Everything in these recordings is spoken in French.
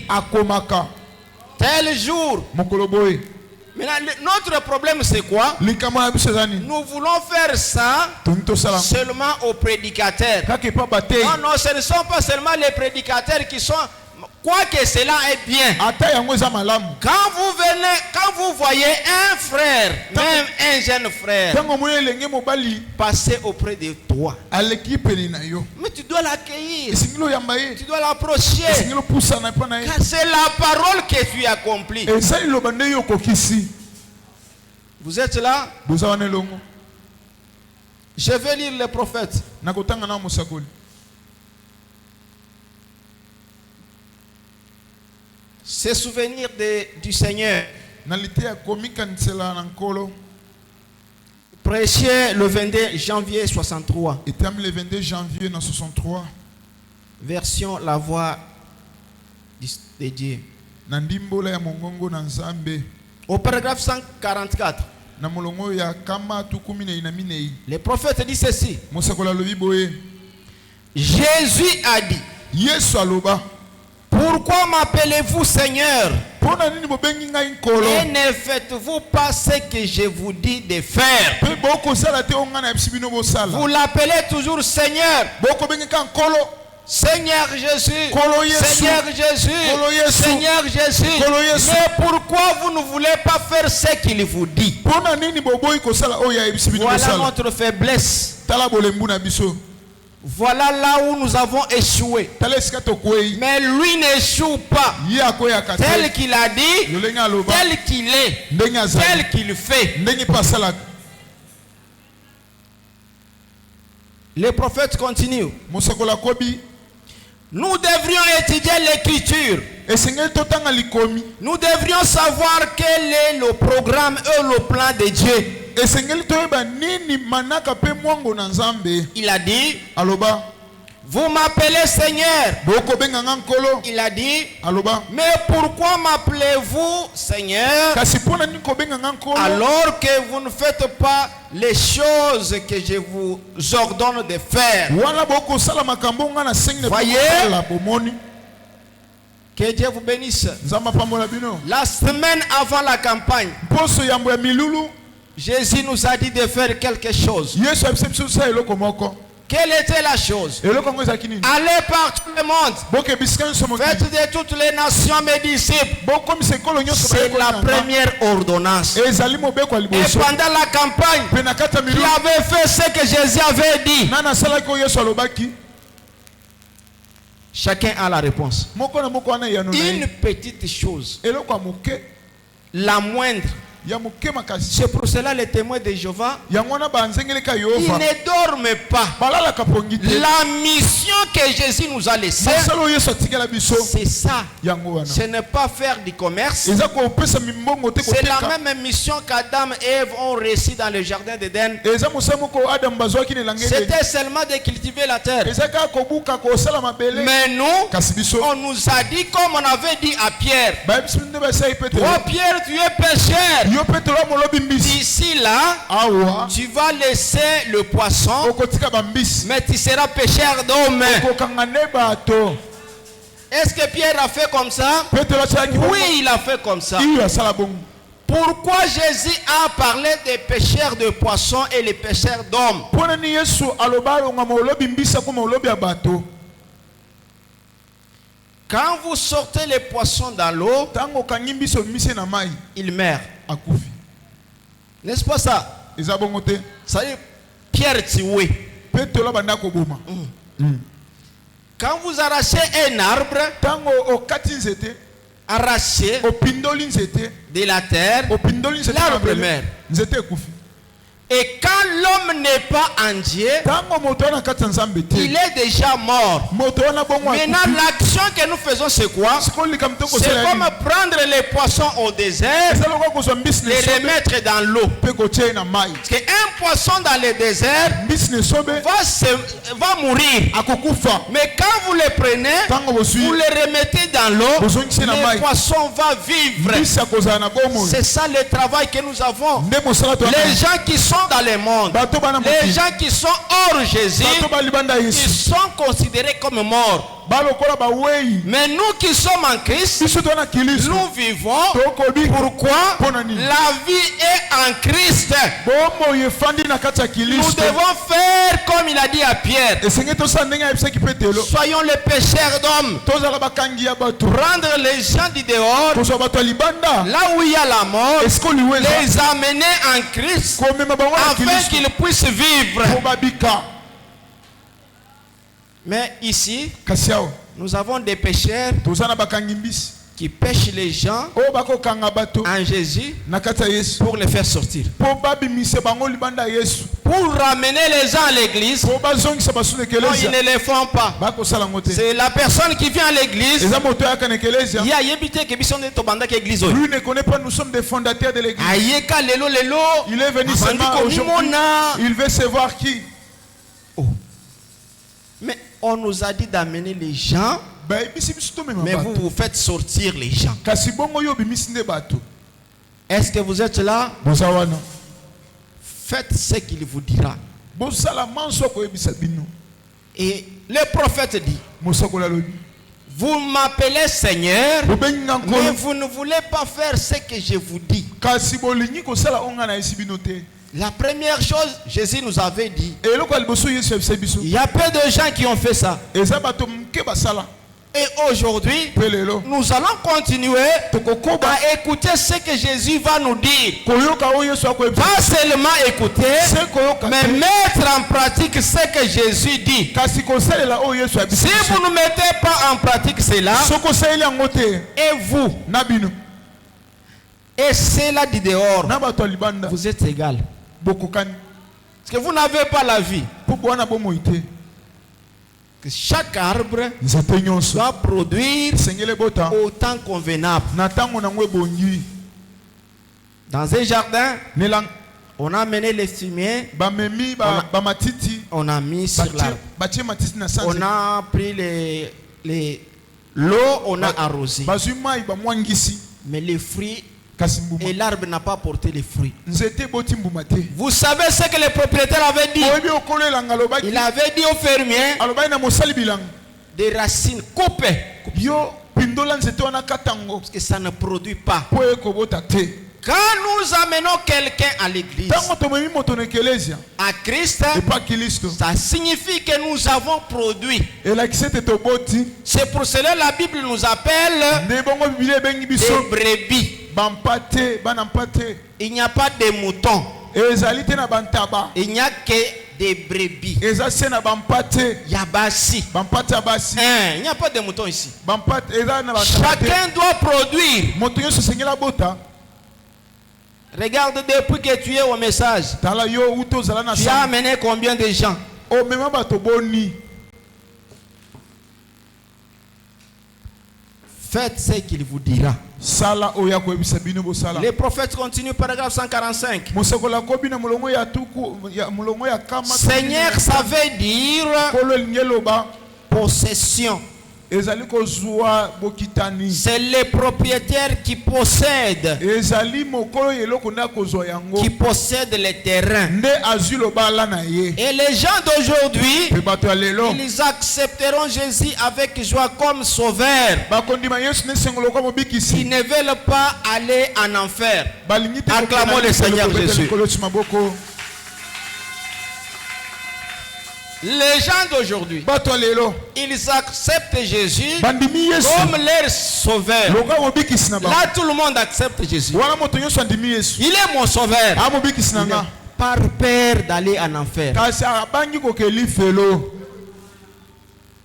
akomaka tel jour. mokolo boye. Maintenant, notre problème c'est quoi? Likambo na biso ezani Nous voulons faire ça tosala seulement aux prédicateurs. kaka epa batei Non, non, ce ne sont pas seulement les prédicateurs qui sont... Quoique cela est bien. ata yango eza malamu. Quand vous venez, quand vous voyez un frère, même un jeune frère, Tango moye elenge mobali passer auprès de toi, aleki pene na yo mais tu dois l'accueillir, esengeli oyamba ye tu dois l'approcher, esengeli opusana epa na ye car c'est la parole que tu accomplis. eza liloba nde yo okokisi. Vous êtes là? boza wana elongo Je vais lire les prophètes. nakotanga na mosakoli. Se souvenir du Seigneur. nalite ya komikanisela na nkolo Prêché le 22 janvier 63. etami le 22 janvier na 63 Version La Voix de Dieu. na ndimbola ya mongongo na nzambe Au paragraphe 144. na molongo ya kama tukumi na ina minei. Le prophète dit ceci. Mosakoli alobi boye Jésus a dit, Yesu aloba pourquoi m'appelez-vous Seigneur pona nini bobengi ngai nkolo et ne faites-vous pas ce que je vous dis de faire? pe bokosala te onga na yebisi bino bosala. Vous l'appelez toujours Seigneur. bokobengika nkolo Seigneur Jésus, Kolo Yesu. Seigneur Jésus, Kolo Yesu. Seigneur Jésus. Kolo Yesu. Mais pourquoi vous ne voulez pas faire ce qu'il vous dit? pona nini boboyi kosala oyo yebisi bino Voilà bosala. notre faiblesse. Tala bolembu na biso. Voilà là où nous avons échoué. Tala esika tokwei. Mais lui n'échoue pas. Ye akoyaka te. Tel qu'il a dit, Lolenge aloba tel qu'il est, ndenge azali tel qu'il fait. ndenge mpe asalaka. Les prophètes continuent. Mosakoli akobi Nous devrions étudier l'écriture. esengeli totanga likomi. Nous devrions savoir quel est le programme et le plan de Dieu. esengeli toyeba nini manaka mpe mwango na nzambe. Il a dit, Aloba vous m'appelez Seigneur. bokobenga nga nkolo. Il a dit, Aloba mais pourquoi m'appelez-vous Seigneur kasi mpona nini kobenga nga nkolo alors que vous ne faites pas les choses que je vous ordonne de faire? wana bokosala makambo nga na sengi Voyez? na bomoni. Que Dieu vous bénisse. Nzambe apambola bino. La semaine avant la campagne, Poso yambo ya milulu Jésus nous a dit de faire quelque chose. Yesu abise biso sa eloko moko. Quelle était la chose? Eloko ngo ezalaki nini? Allez par tout le monde. Bokebisika nyonso mokili. Faites de toutes les nations mes disciples. bokomisa ekolo nyonso C'est la première ordonnance. ezali mobeko ya Et liboso. pendant la campagne, Mpe na kati ya il milulu avait fait ce que Jésus avait dit. nani asalaki oyo Yesu alobaki. Chacun a la réponse. Moko na moko wana eyano na Une ye. petite chose, Eloko ya moke la moindre. ya moke makasi. C'est pour cela les témoins de Jéhovah, yango wana banzengeleka ils Yehova ne dorment pas. balalaka pongi te. La mission que Jésus nous a laissée, mosala oyo Yesu atikela biso c'est ça. yango wana Ce n'est pas faire du commerce. eza kopesa mimbongo te C'est la koteka. même mission qu'Adam et Ève ont réussi dans le jardin d'Éden. eza mosala moko Adamu bazwaki na elanga Edeni. C'était seulement de cultiver la terre. eza kaka kobuka kosala mabele. Mais nous, kasi biso on nous a dit, comme on avait dit à Pierre, bayebisi bino nde basali Petelo. oh Pierre, tu es pécheur. yo Petelo amolobi mbisi D'ici là, awa tu vas laisser le poisson, okotika bambisi mais tu seras pécheur d'hommes. okokanga ne bato. Est-ce que Pierre a fait comme ça? Petelo asalaki bongo. Oui, il a fait comme ça. iyo asala bongo. Pourquoi Jésus a parlé des pêcheurs de poissons et les pêcheurs d'hommes? mpo nini Yesu aloba alongama olobi mbisi akoma olobi ya bato. Quand vous sortez les poissons dans l'eau, ntango okangi mbisi obimisi na mai ils meurent. akufi. N'est-ce pas ça? eza bongo te. Ça veut dire Pierre tué. Petelo abanda koboma. Quand vous arrachez un arbre, ntango okati nzete arraché opindoli nzete de la terre, opindoli nzete na l'arbre mabele, meurt. nzete ekufi. Et quand l'homme n'est pas entier, ntango moto wana kati ya nzambe te il est déjà mort. moto wana bongo Maintenant, akufi. l'action que nous faisons, c'est quoi? sikoyo likambo te C'est kosala comme nini? prendre les poissons au désert, eza lokola kozwa mbisi na les esobe remettre dans l'eau. mpe kotia ye na mai. Parce qu'un poisson dans le désert mbisi na esobe va mourir. akokufa. Mais quand vous le prenez, ntango vous bozwi le remettez dans l'eau, bozongisi na le mai poisson va vivre. mbisi akozala na bomoi. C'est ça le travail que nous avons. nde mosala to Les gens qui sont dans le monde, bato bana les mokili gens qui sont hors Jésus, bato balibanda ils Yesu sont considérés comme morts. balokola bawei Mais nous qui sommes en Christ, biso tona kilisto nous vivons. tokobi Pourquoi? Pona nini? La vie est en Christ. bomo yefandi na kati ya Nous kilisto devons faire comme il a dit à Pierre. esenge tosala ndenge ayebisaki petelo Soyons les pécheurs d'hommes. tozala bakangi ya bato Prendre les gens du dehors, kozwa bato ya libanda là où il y a la mort, esiko liweza les amener en Christ komema bango na afin kilisto qu'ils puissent vivre. po babika. Mais ici, kasi awa nous avons des pécheurs toza na bakangi mbisi qui pêchent les gens oyo bakokanga bato en Jésus na kati ya yesu pour les faire sortir. po babimise bango libanda ya yesu Pour ramener les gens à l'église, po bazongisa basu na non, ils ekelesia ne le font pas. bakosala ngo te C'est la personne qui vient à l'église. eza moto ayaka na ekelesia Il y a yebite que biso nde tobandaki église oyo. lui ne connaît pas nous sommes des fondateurs de l'église Ayeka lelo lelo. il est venu Abandi seulement aujourd'hui komimona. il veut savoir qui Mais on nous a dit d'amener les gens, bayebisi biso tomema mais vous bato vous faites sortir les gens. kasi bongo yo obimisi nde bato Est-ce que vous êtes là? boza wana Faites ce qu'il vous dira. bosala manso akoyebisa bino Et le prophète dit, mosakoli alobi vous m'appelez Seigneur, bobengi nga mais nkolo vous ne voulez pas faire ce que je vous dis. kasi bolingi kosala oyo ngai nayesi bino te La première chose, Jésus nous avait dit, eloko ya liboso yesu yebisa biso il y a peu de gens qui ont fait ça. eza bato moke basala Et aujourd'hui, mpe lelo nous allons continuer tokokoba à écouter ce que Jésus va nous dire. koyoka oyo yesu akoyebisa Pas seulement écouter, se koyoka mais te mettre en pratique ce que Jésus dit. kasi kosalela oyo yesu Si ayebisa biso vous ne mettez pas en pratique cela, soki osaleli yango te et vous, na bino et cela du dehors, na bato ya libanda vous êtes égal. bokokani Parce que vous n'avez pas la vie. mpo bwana bomoi te Que chaque arbre nzete nyonso doit produire esengeli ebota au temps convenable. na ntango nango ebongi Dans un jardin, nelanga on a amené les fumiers, bamemi bamatiti on a mis sur l'arbre. batie matiti na On sanze a pris l'eau, on a arrosé. bazwi mai bamwangisi Mais les fruits, kasi et mbuma l'arbre n'a pas porté les fruits. nzete eboti mbuma te Vous savez ce que le propriétaire avait dit? oyebi okolo elanga alobaki Il avait dit au fermier, alobaki na mosali bilanga des racines coupées, yo pindola nzete wana kata yango parce que ça ne produit pas. mpo ekobota te Quand nous amenons quelqu'un à l'église, ntango tomemi moto na ekelesia à Christ, epa kilisto ça signifie que nous avons produit. elakisi ete toboti C'est pour cela que la Bible nous appelle nde bongo biblia ebengi biso des brebis. bampa te bana mpa te Il n'y a pas de moutons, ezali te na bantaba il n'y a que des brebis. eza se na bampa te Yabasi. bampa te ya basi Il n'y a pas de moutons ici. bampa eza na bantaba te Chacun doit produire. moto nyonso esengeli abota Regarde depuis que tu es au message. tala yo uta ozala na Tu as sa amené combien de gens? omema bato boni Faites ce qu'il vous dira. sala oyo akoyebisa bino bosala Les prophètes continuent, paragraphe 145. mosakoli akobi na molongo ya tuku molongo ya kama Seigneur, ça veut dire kolo elingi eloba possession. ezali kozwa bokitani C'est le propriétaire qui possède, ezali mokolo eloko nde akozwa yango qui possède les terrains. nde azwi lobala na ye Et les gens d'aujourd'hui, mpe bato ya lelo ils accepteront Jésus avec joie comme sauveur. bakondima yesu nesengolo kwa Ils mobikisi ne veulent pas aller en enfer. balingi te Acclamons le Seigneur Jésus. likolosi maboko Les gens d'aujourd'hui, bato ya lelo ils acceptent Jésus bandimi yesu comme leur sauveur. lokola mobikisi na bango Là, tout le monde accepte Jésus. wana moto nyonso andimi yesu Il est mon sauveur. a mobikisi na nga Par peur d'aller en enfer. kasi abangi kokeli felo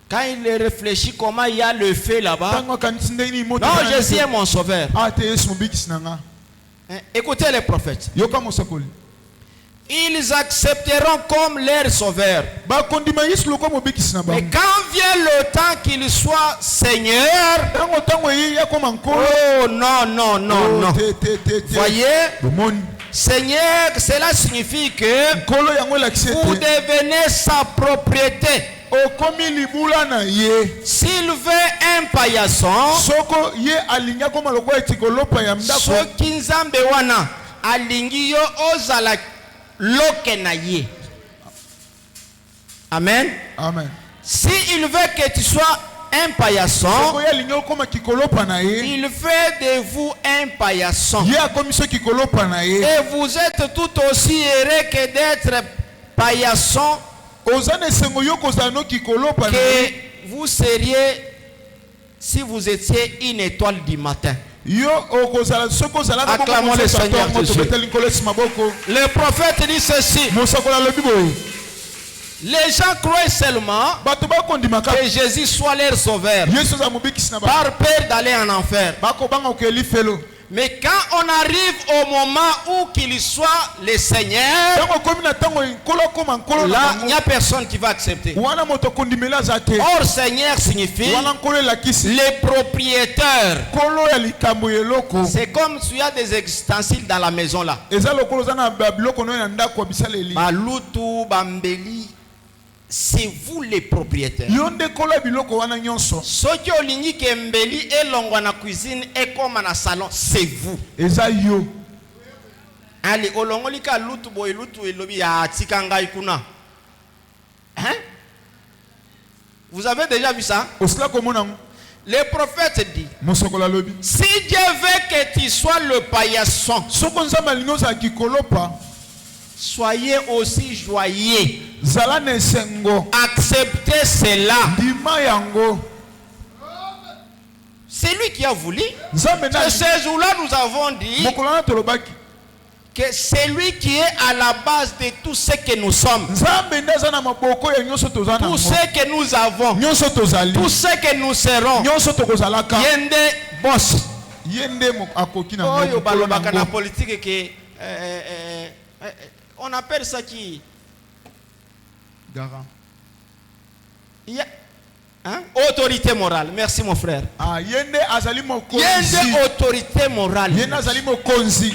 Quand il réfléchit comment il y a le feu là-bas. ntango akanisi ndenge nini moto Non, Jésus est mon sauveur. te yesu mobikisi na nga Écoutez les prophètes. yoka mosakoli Ils accepteront comme leur sauveur. bakondima yesu lokola mobikisi na Mais bango quand vient le temps qu'il soit Seigneur, ntango eyei akoma nkolo oh non, non, non, non. te Voyez, bomoni Seigneur, cela signifie que nkolo yango elakisi vous ete devenez sa propriété. okomi libula na ye S'il veut un paillasson, soko ye alingi akoma lokola eti kolopa ya ndako soki nzambe wana alingi yo ozala loke na ye. Amen. amen Si il veut que tu sois un paillasson, soki alingi okoma kikolopa na ye il fait de vous un paillasson. ye akomisi kikolopa na ye Et vous êtes tout aussi heureux que d'être paillasson oza na esengo yo kozala no kikolopa na ye que vous seriez si vous étiez une étoile du matin. yo okozala soki ozalaka Acclamons le Seigneur Jésus. tobeteli nkolo esi maboko Le prophète dit ceci: mosakola alobi boye les gens croient seulement bato bakondimaka que Jésus soit leur sauveur yesu aza mobikisi na bango par peur d'aller en enfer. bakobanga okeli felo Mais quand on arrive au moment où qu'il soit le Seigneur, ntango okomi na ntango nkolo akoma nkolo na là, il bango n'y a personne qui va accepter. wana moto akondimela aza te Or, Seigneur signifie wana nkolo elakisi les propriétaires. nkolo ya likambo eloko C'est comme s'il y a des ustensiles dans la maison là. eza lokolo oza na biloko noyo na ndako ya bisaleli Balutu, Bambeli, c'est vous les propriétaires. yo nde nkolo ya biloko wana nyonso Soki olingi ke mbeli elongwa na cuisine ekoma na salon, c'est vous. eza yo Ali olongoli ka lutu boy lutu elobi ya tika ngai kuna. Hein? Vous avez déjà vu ça? osila komona ngo Le prophète dit: mosokola alobi si Dieu veut que tu sois le paillasson, soko nzambe alingi ozala kikolopa soyez aussi joyeux. zala na esengo Acceptez cela. ndima yango C'est lui qui a voulu. nzambe Que ce jour-là, nous avons dit mokolo wana tolobaki que c'est lui qui est à la base de tout ce que nous sommes, nzambe nde aza na maboko ya nyonso toza tout nango ce que nous avons, nyonso tozali tout ce que nous serons. nyonso tokozalaka Yende boss. ye nde akoki na Oyo mokolo balobaka na nango politique que on appelle ça qui Garant. il y a, hein? Autorité morale. Merci mon frère. Ah, ye nde azali mokonzi Yende autorité morale. ye nde azali mokonzi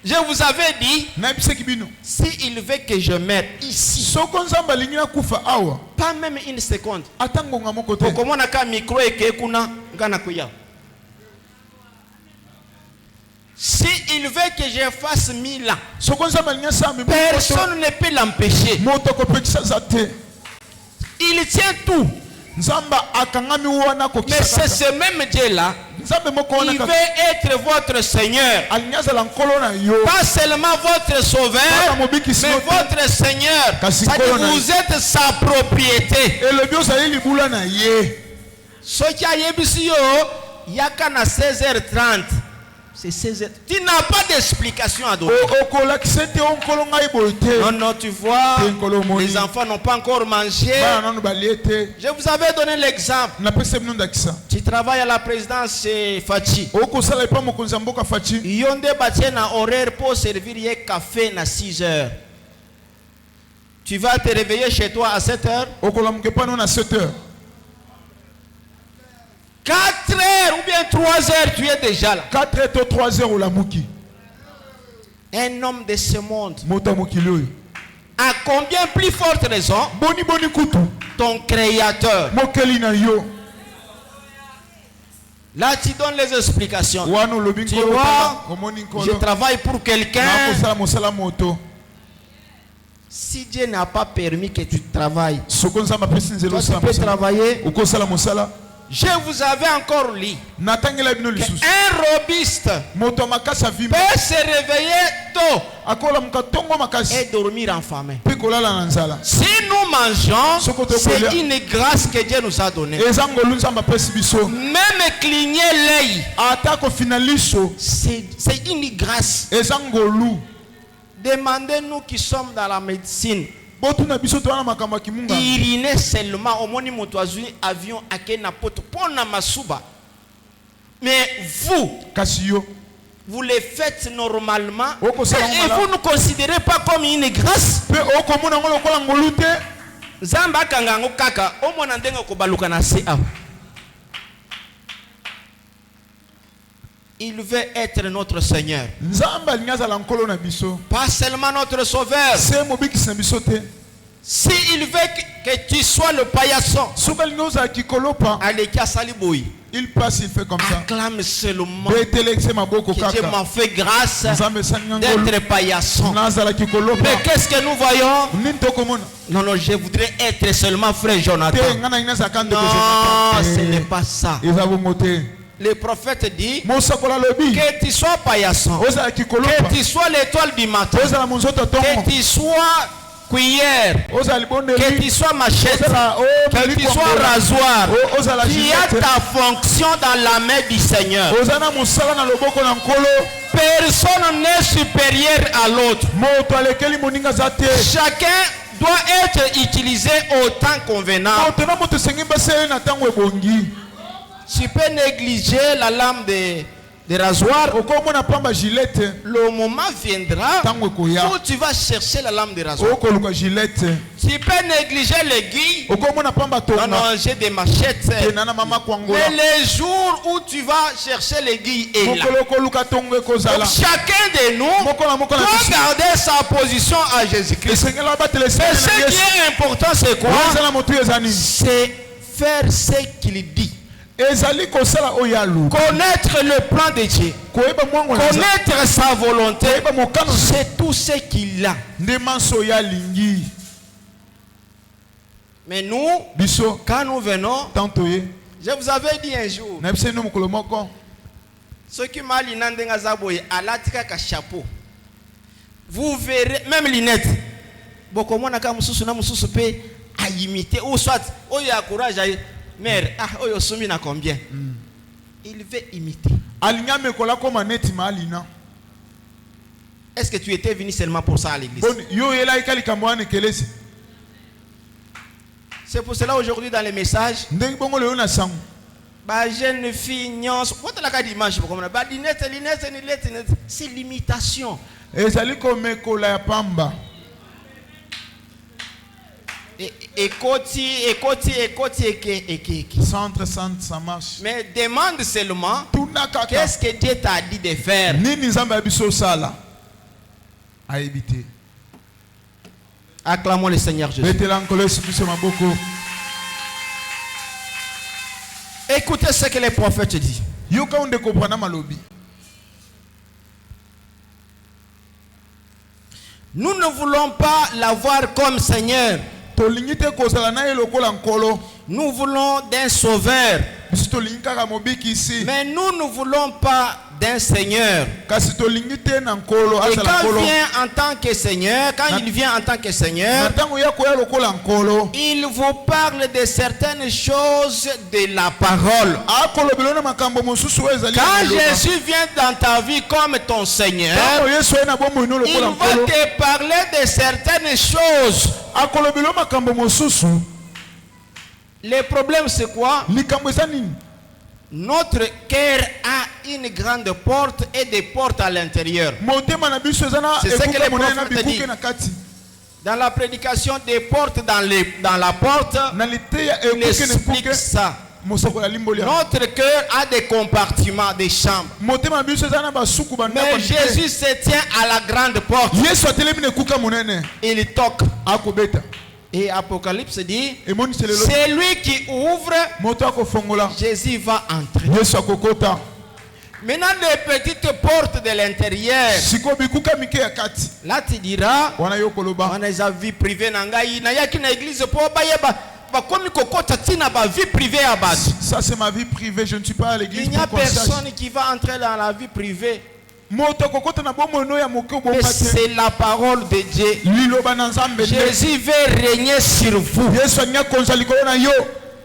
Je vous avais dit, nayebisaki bino si il veut que je meure ici, soko nzambe alingi nakufa awa pas même une seconde, ata ngonga moko te okomona ka micro eke kuna ngana kuya. Si il veut que je fasse 1000 ans, soko nzambe alingi asala mimi personne ne peut l'empêcher. moto akopekisa za te Il tient tout. nzambe akangami wana Mais akokisa c'est kaka. ce même Dieu-là, nzambe moko wana il veut kaka être votre Seigneur. alingi azala nkolo na yo Pas seulement votre Bana sauveur, mobikisi mais yo te. votre Seigneur. Kasi C'est-à-dire nkolo na vous êtes sa propriété. elobi ozali libula na ye Soki ayebisi yo, yaka na 16h30. C'est 16h. Tu n'as pas d'explication à donner. okolakisa te o nkolo ngai boye te Non, non, tu vois, Te nkolo moni. les enfants n'ont pas encore mangé. bana nano balie te Je vous avais donné l'exemple. napesa bino ndakisa Tu travailles à la présidence chez Fachi. okosala epa mokonzi ya mboka faci Yonde batie na horaire pour servir ye café na 6h. Tu vas te réveiller chez toi à 7h. okolamuka epa no na 7 heures 4h ou bien 3h, tu es déjà là. 4 heures to 3 heures olamuki Un homme de ce monde. moto ya mokili oyo À combien plus forte raison boni kutu ton créateur. mokeli na yo Là, tu donnes les explications. wana olobi Tu nkolo vois, tala, omoni je nkolo travaille pour quelqu'un. nakosala mosala moto Si Dieu n'a pas permis que tu travailles, soko nzambe apesi nzela toi tu osala peux mosala travailler. okosala mosala Je vous avais encore lu natangela bino lisusu qu'un robuste moto ya makasi avimba peut se réveiller tôt akolamuka ntongo et makasi dormir en famille. mpe kolala na nzala Si nous mangeons, Sokoto c'est kolia. une grâce que Dieu nous a donnée. eza ngolu nzambe apesi biso Même cligner l'œil, ata kofina liso c'est une grâce. eza ngolu Demandez-nous qui sommes dans la médecine. botuna biso towana makambo ya kimunga Iriner seulement au moni motoazui avion akena poto pona masuba. Mais vous, kasi yo vous le faites normalement Oko sala et ngala. vous ne considérez pas comme une grâce. mpe okomona ngo lokola ngolu te Nzambe akanga yango kaka omona ndenge kobaluka na se awa. Il veut être notre Seigneur, nzambe alingi azala nkolo na biso pas seulement notre Sauveur. se mobikisi na biso te Si il veut que tu sois le paillasson, soki alingi ozala kikolopa aleki asali boyi. Il passe, il fait comme ça. Acclame seulement Betelekse maboko que Dieu kaka. m'a fait grâce Nzambe sani ngolo. d'être paillasson. Nazala kikolopa. Mais qu'est-ce que nous voyons? Nini tokomona. Non, non, je voudrais être seulement frère Jonathan. Te ngana ina sakande ko Non, ce n'est Jonathan. pas ça. Eza bongo te. Le prophète dit Mosakola lobi. que tu sois paillasson, Ozala kikolopa. que tu sois l'étoile du matin, Ozala monzoto tongo. que tu sois cuillère, Ozala libonde. que tu sois machette, Ozala que tu sois rasoir. Ozala Tu as gilette. ta fonction dans la main du Seigneur. Ozana musala na loboko na nkolo. Personne n'est supérieur à l'autre. Moto alekeli moninga zate. Chacun doit être utilisé au temps convenant. Moto na moto sengi basele na tango ebongi. Tu peux négliger la lame de rasoir. Okomona pamba gilette. Le moment viendra Tango ekoya. où tu vas chercher la lame de rasoir. Okoluka gilette. Tu peux négliger l'aiguille. Okomona pamba Non, tonga. non, j'ai des machettes. Nana mama kwangola. Mais les jours où tu vas chercher l'aiguille est là. Mokolo koluka tongo ekozala. Donc chacun de nous Mokola mokola doit biso. garder sa position à Jésus-Christ. Esengela batele Mais sele ce na qui Yesu. est important, c'est quoi? Ozala motu ezani. C'est faire ce qu'il dit. Ezali kosala oyalu. Connaître le plan de Dieu. Koyeba mwango na za. Connaître sa volonté. Koyeba mokano. C'est tout ce qu'il a. Ndemanso ya lingi. Mais nous, Biso. quand nous venons, Tanto ye. je vous avais dit un jour, Na biso no mokolo moko. ceux qui m'a linandenga zaboye alatika ka chapeau. Vous verrez, même Linette. Boko mwana ka mususu na mususu pe à imiter ou soit oyo a courage à mère oyo sumi na combien. Il veut imiter. Alinya mekola koma neti malina. Est-ce que tu étais venu seulement pour ça à l'église? Bon, yo yela ikali kamwane kelesi. C'est pour cela aujourd'hui dans les messages, Ndengi bongo leo na sangu. bah jeune fille nyonso, votre la dimanche comme bah Linette, c'est l'imitation. Ezali komekola ya pamba. Ekoti, Centre, ça marche. mais demande seulement Tuna kaka. qu'est-ce que Dieu t'a dit de faire. Nini nzambe ya biso sala. A éviter. Acclamons le Seigneur Jésus. Betela nkolo Yesu biso maboko. Écoutez ce que les prophètes disent. Yoka onde kopana malobi. Nous ne voulons pas l'avoir comme Seigneur. Tolingi te kozala na ye lokola nkolo. Nous voulons d'un sauveur. Biso tolingi kaka mobiki ici. Mais nous ne voulons pas d'un Seigneur. Kasi tolingi te na nkolo Et asala quand nkolo. il vient en tant que Seigneur, quand il vient en tant que Seigneur, Na tango ya koya lokola nkolo. il vous parle de certaines choses de la parole. Akolobelo na makambo mosusu oyo ezali. Quand Jésus vient dans ta vie comme ton Seigneur, Tango Yesu ye na bomoi no il lokola va nkolo. te parler de certaines choses. Akolobelo makambo mosusu. Le problème c'est quoi? Likambo eza nini? Notre cœur a une grande porte et des portes à l'intérieur. Motema na biso eza na C'est ce que ekuke les monene na prophètes bikuke disent. na kati. Dans la prédication des portes dans la porte, Na liteya il ekuke na explique ekuke. ça. Mosoko ya limboli. Notre cœur a des compartiments, des chambres. Motema na biso eza na basuku bandako. Mais Jésus se tient à la grande porte. Yesu atelemi na ekuke monene. Il toque. Akobeta. Et Apocalypse dit, Emoni selelo. c'est lui qui ouvre, Moto akofongola. Jésus va entrer. Yesu akokota. Maintenant, les petites portes de l'intérieur, Siko bikuka mike ya kati. là tu diras, Wana yo koloba. on a sa vie privée na ngai na yaki na église po bayeba bakomi kokota tina ba vie privée à base. Ça c'est ma vie privée, je ne suis pas à l'église. Il n'y a pour qu'on sache. personne qui va entrer dans la vie privée. Moto kokota na bomo no ya moke Mais bomba te. c'est la parole de Dieu. Liloba na nzambe. Jésus veut régner sur vous Yesu anya konza likolo na yo.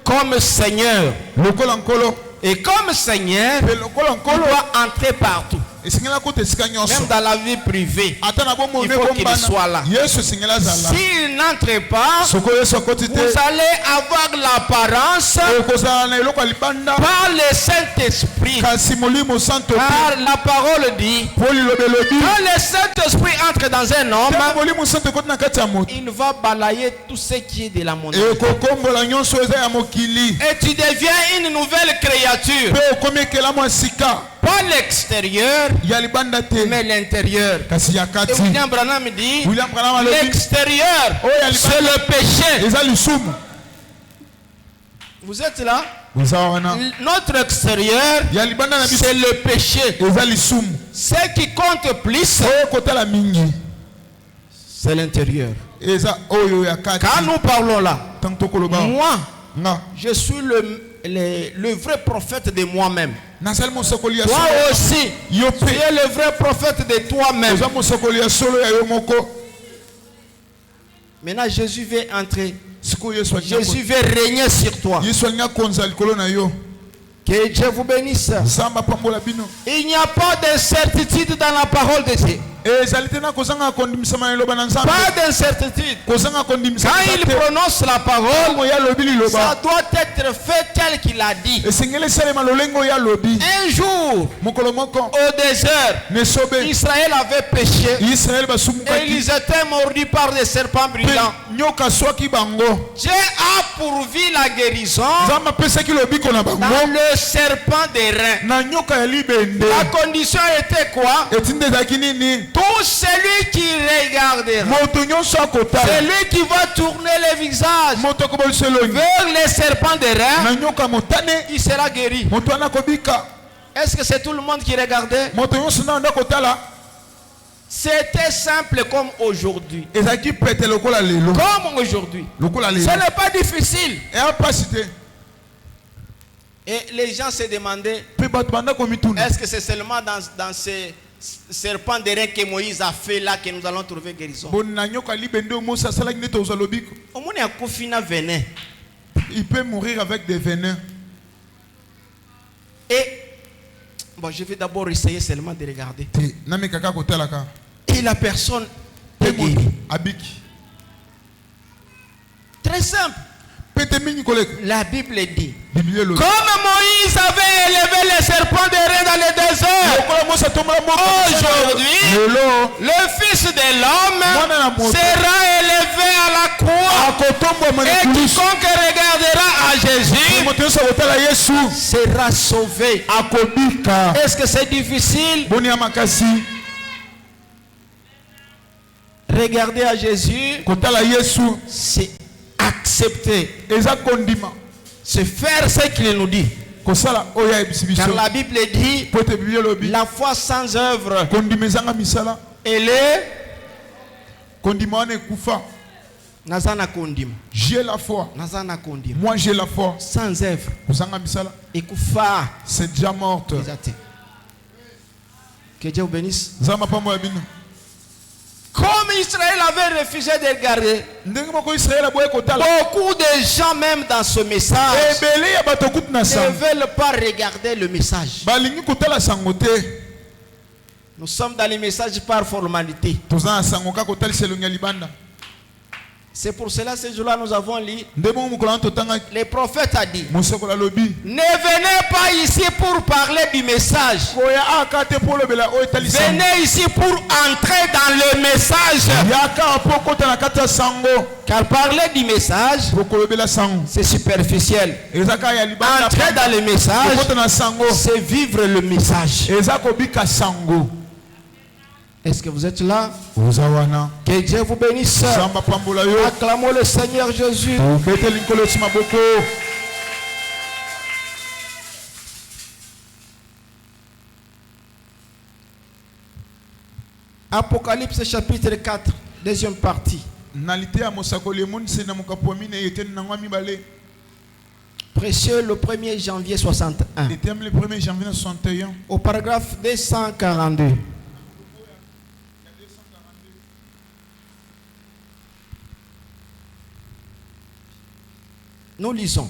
comme Seigneur. Lokola nkolo. Et comme Seigneur, Pe lokola on nkolo. doit entrer partout. Esingela ko tesika nyonso. Même dans la vie privée. Ata na bomo Il ne faut qu'il bombana. soit là. Yesu singela zala. S'il n'entre pas, Soko Yesu akoti vous te. allez avoir l'apparence Okozala na eloko ya libanda. par le Saint-Esprit. Kasi molimo santo te. Car la parole dit, Po lilobelobi. quand le Saint-Esprit entre dans un Tango homme, molimo santo ekoti na kati ya moto. il va balayer tout ce qui est de la monnaie. Ekokombola nyonso eza ya mokili. Et tu deviens une nouvelle créature. Pe okomi ekelamu ya sika. Pas l'extérieur, Ya libanda te. mais l'intérieur. Kasi ya Et kati. William Branham dit, William Branham alobi. l'extérieur, Oh, il y a c'est le péché. Eza lisumu. Vous êtes là? Notre extérieur, c'est le péché. Ce qui compte plus, c'est l'intérieur. Quand nous parlons là, moi, je suis le vrai prophète de moi-même. Toi aussi, tu es le vrai prophète de toi-même. Maintenant, Jésus veut entrer. Jésus veut régner sur toi. Que Dieu vous bénisse. Il n'y a pas d'incertitude dans la parole de Dieu. Pas d'incertitude. Quand il prononce la parole, ça doit être fait tel qu'il a dit. Un jour, au désert, Israël avait péché et ils étaient mordus par des serpents brûlants. Dieu a pourvu la guérison dans le serpent des reins. La condition était quoi? Tout celui qui regardera, celui qui va tourner le visage vers les serpents des reins, il sera guéri. Est-ce que c'est tout le monde qui regardait? C'était simple comme aujourd'hui. Comme aujourd'hui. Ce n'est pas difficile. Et les gens se demandaient, est-ce que c'est seulement dans ces serpents de reins que Moïse a fait là que nous allons trouver guérison? Il peut mourir avec des venins. Et bon, je vais d'abord essayer seulement de regarder. Et la personne est guérie. Très simple. La Bible dit, comme Moïse avait élevé les serpents de reins dans le désert, aujourd'hui, le Fils de l'homme sera élevé à la croix. Et quiconque regardera à Jésus sera sauvé. Est-ce que c'est difficile? Regarder à Jésus, c'est accepter, c'est faire ce qu'il nous dit. Car la Bible dit, la foi sans œuvre, elle est j'ai la foi. Moi j'ai la foi. Sans œuvre, c'est déjà morte. Que Dieu vous bénisse. Comme Israël avait refusé de regarder, beaucoup de gens même dans ce message ne veulent pas regarder le message. Nous sommes dans les messages par formalité. C'est pour cela ce jour-là nous avons lu. Le prophète a dit, ne venez pas ici pour parler du message. Venez ici pour entrer dans le message. Car parler du message, c'est superficiel. Entrer dans le message, c'est vivre le message. Est-ce que vous êtes là? Que Dieu vous bénisse. Acclamons le Seigneur Jésus. Apocalypse chapitre 4, deuxième partie. Précieux le 1er janvier 61. Au paragraphe 242. Nous lisons.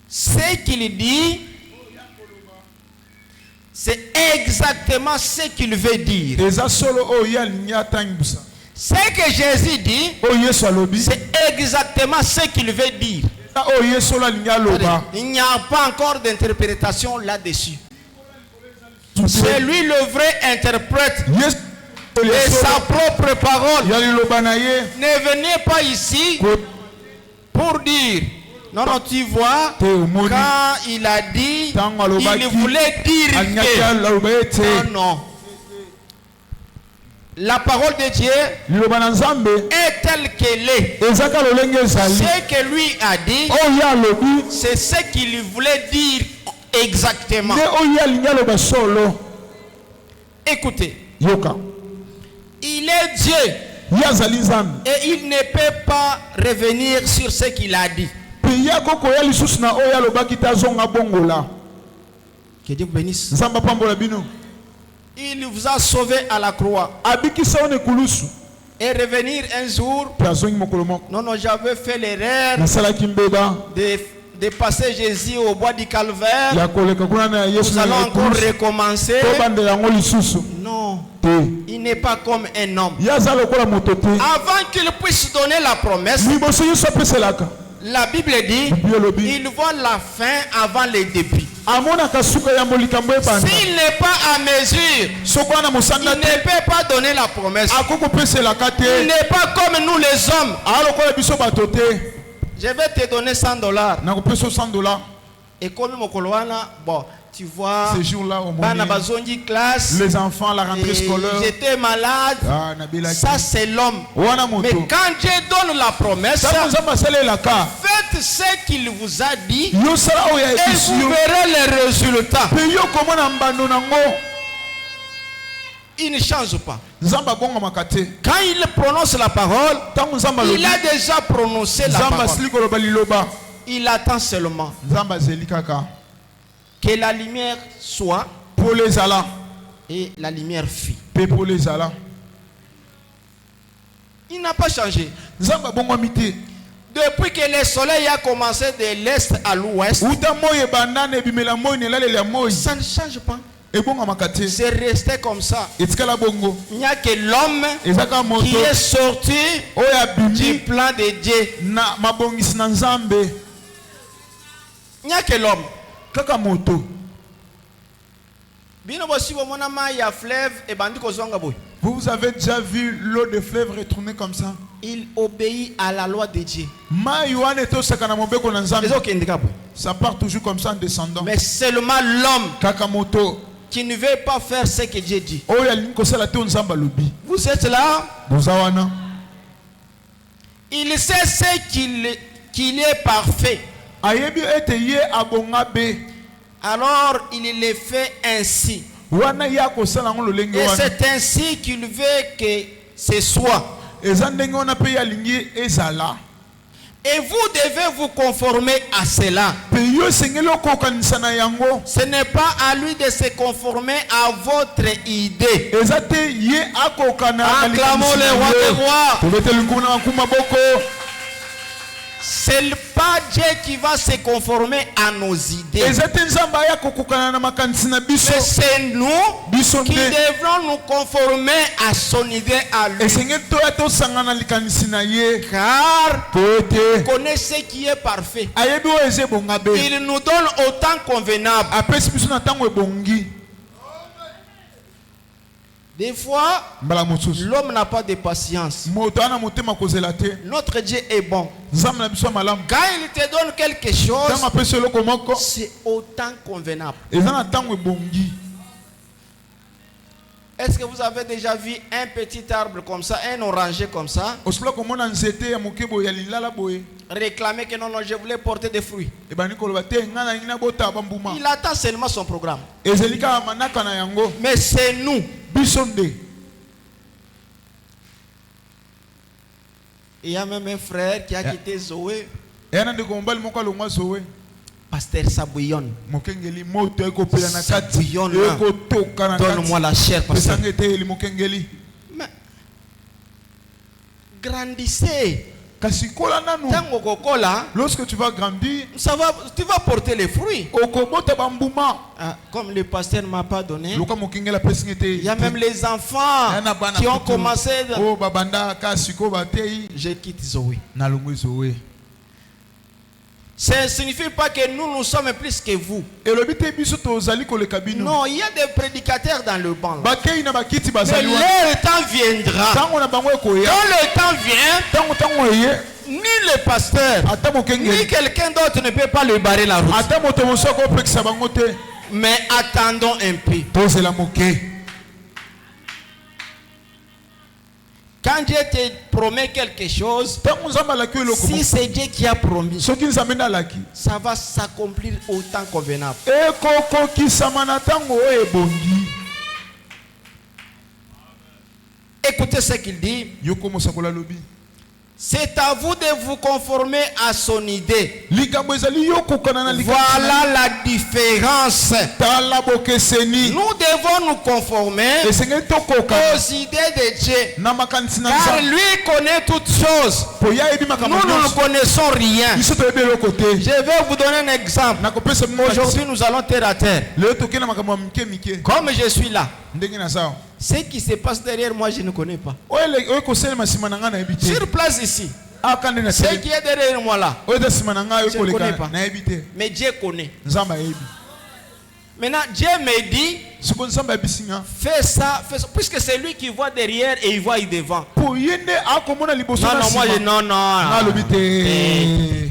Ce qu'il dit, c'est exactement ce qu'il veut dire. Ce que Jésus dit, c'est exactement ce qu'il veut dire. Il n'y a pas encore d'interprétation là-dessus. C'est lui le vrai interprète de sa propre parole. Ne venez pas ici pour dire, non, non, tu vois, quand il a dit, il voulait dire que, non, non. La parole de Dieu liloba na nzambe est telle qu'elle est. ezaka lolenge ezali Ce que lui a dit, oyo alobi c'est ce qu'il voulait dire exactement. nde oyo alingi aloba solo. Écoutez, Yoka il est Dieu ye azali nzambe et il ne peut pas revenir sur ce qu'il a dit. mpe ye akokoya lisusu na oyo alobaki te azonga bongola. Que Dieu vous bénisse. nzambe apambola bino. Il vous a sauvé à la croix. abikisa one kulusu Et revenir un jour, mpe azongi mokolo moko. non, j'avais fait l'erreur nasalaki mbeba de passer Jésus au bois du calvaire. ya koleka kuna na yesu Nous na allons encore ekulusu recommencer. tobandela yango lisusu Non, te. il n'est pas comme un homme. ye aza lokola moto te. Avant qu'il puisse donner la promesse, liboso nyonso apeselaka la Bible dit, bible elobi il voit la fin avant le début. amonaka suka ya likambo ebanda. S'il n'est pas à mesure, soki wana il mosanda ne te peut pas donner la promesse. akoki kopeselaka Il te. n'est pas comme nous les hommes. alokola biso bato te. Je vais te donner $100. nakopesa $100 Et comme Mokoloana, bon, tu vois, ce jour là au Bana moment Bazongi classe, les enfants la rentrée et scolaire. j'étais malade. Ah, nabelaki. Ça, c'est l'homme. wana Mais moto quand Dieu donne la promesse, ntango nzambe asalelaka faites ce qu'il vous a dit yo sala oyo et ayebisi vous yo verrez les résultats. mpe yo komona mbando nango. Il ne change pas. nzambe abongamaka te. Quand il prononce la parole, ntango nzambe il alobi a déjà prononcé la nzambe parole. asili koloba liloba Il attend seulement nzambe azeli kaka que la lumière soit pole ezala et la lumière fut. mpe pole ezala. Il n'a pas changé. nzambe abongwami te. Depuis que le soleil a commencé de l'est à l'ouest, uta moi ebanda na ebimela moi na elaleli ya moi ça ne change pas. ebongamaka te. C'est resté comme ça. etikala bongo Il n'y a que l'homme ezaka moto qui est sorti oyo du abimi plan de Dieu. na mabongisi na nzambe. Il n'y a que l'homme. kaka moto. Bino bosi bomona mai ya fleuve et bandi kozonga boy. Vous avez déjà vu l'eau de fleuve retourner comme ça? Il obéit à la loi de Dieu. mai wana etosaka na mobeko na nzambe. Les autres handicapés. Ça part toujours comme ça en descendant. Mais seulement l'homme kaka moto qui ne veut pas faire ce que Dieu dit. oyo alingi kosala te nzambe alobi. Vous êtes là? boza wana Il sait ce qu'il est parfait. ayebi ete ye abonga be. Alors il le fait ainsi. wana ye akosala yango lolenge Et wana. c'est ainsi qu'il veut que ce soit. eza ndenge wana mpe ye alingi ezala. Et vous devez vous conformer à cela. mpe yo esengeli okokanisa na yango. Ce n'est pas à lui de se conformer à votre idée. eza te ye akokana na Acclamons le roi des rois. tobeteli nkuma na nkuma boko. C'est pas Dieu qui va se conformer à nos idées. eza te nzambe aya kokokana na makanisi na biso. Mais c'est nous biso qui nde devrons nous conformer à son idée à lui. esengeli toya tosanga na likanisi na ye. Car po ete il connaît ce qui est parfait. ayebi oyo eza ebonga be. Il nous donne autant convenable. apesi biso na ntango ebongi. Des fois, mbala mosusu l'homme n'a pas de patience. moto ana motema kozela te. Notre Dieu est bon. nzambe na biso ya malamu. Quand il te donne quelque chose, ntango apesi eloko moko c'est autant convenable. eza na ntango ebongi. Est-ce que vous avez déjà vu un petit arbre comme ça, un oranger comme ça, osobola komona nzete ya moke boye ya lilala boye réclamer que non, non, je voulais porter des fruits? ebandi koloba te ngai nalingi nabota bambuma. Il attend seulement son programme. ezeli kaka manaka na yango. Mais c'est nous. biso nde Il y a même un frère qui a quitté Zoé, eya na ndeko mobali moko alongwa zowe. Pasteur Sabouillon. mokengeli moto ekopela na kati Sabuyona. ekotoka na Donne-moi kati la chair, pasteur. pesanga eteyeli mokengeli. Mais grandissez. kasi kola nanu Tango kokola, lorsque tu vas grandir tu vas porter les fruits. okobota bambuma. Ah, comme le pasteur ne m'a pas donné, loka mokengeli apesi nga il y a même les enfants na bana qui ont kutu. commencé. oyo babanda ka sikoyo batei Je quitte Zoé. nalongwe zowe. Ça ne signifie pas que nous sommes plus que vous. elobi te biso tozali koleka bino. Non, il y a des prédicateurs dans le banc. bakei na bakiti Mais bazali wana. le temps viendra. ntango na bango ekoya. Quand le temps vient, ntango eye ni le pasteur, ata ni mokengeli quelqu'un d'autre ne peut pas lui barrer la route. ata moto mosusu akopekisa bango te. Mais attendons un peu. tozela moke. Quand Dieu te promet quelque chose, Tango nzambe alaki eloko si c'est Dieu qui a promis, soki nzambe nde alaki ça va s'accomplir au temps convenable. ekokokisama na ntango oyo ebongi. Écoutez ce qu'il dit. Yoko mosakola lobi C'est à vous de vous conformer à son idée. likambo ezali yokokana na likambo Voilà la différence. tala bokeseni Nous devons nous conformer esengeli tokoka aux idées de Dieu. na makanisi na Car nzambe lui connaît toutes choses. po ya yebi Nous makambo ne nyonso connaissons rien. biso toyebi eloko te. Je vais vous donner un exemple. nakopesa bino Aujourd'hui, nous allons terre à terre. lelo tokei na makambo ya mike mike Comme je suis là, ndenge na sawa ce qui se passe derrière moi, je ne connais pas. oyo ekosalema nsima na ngai nayebi te Sur place ici, aka nde na ce tele qui est derrière moi là, oyo eza nsima na ngai Je ne connais okoleka pas. nayebi te mais Dieu connaît. nzambe ayebi Maintenant, Dieu me dit, siko nzambe ayebisi nga fais ça, puisque c'est lui qui voit derrière et il voit devant. po ye nde akomona liboso Non, na non, moi je, nsima non, non. nga alobi te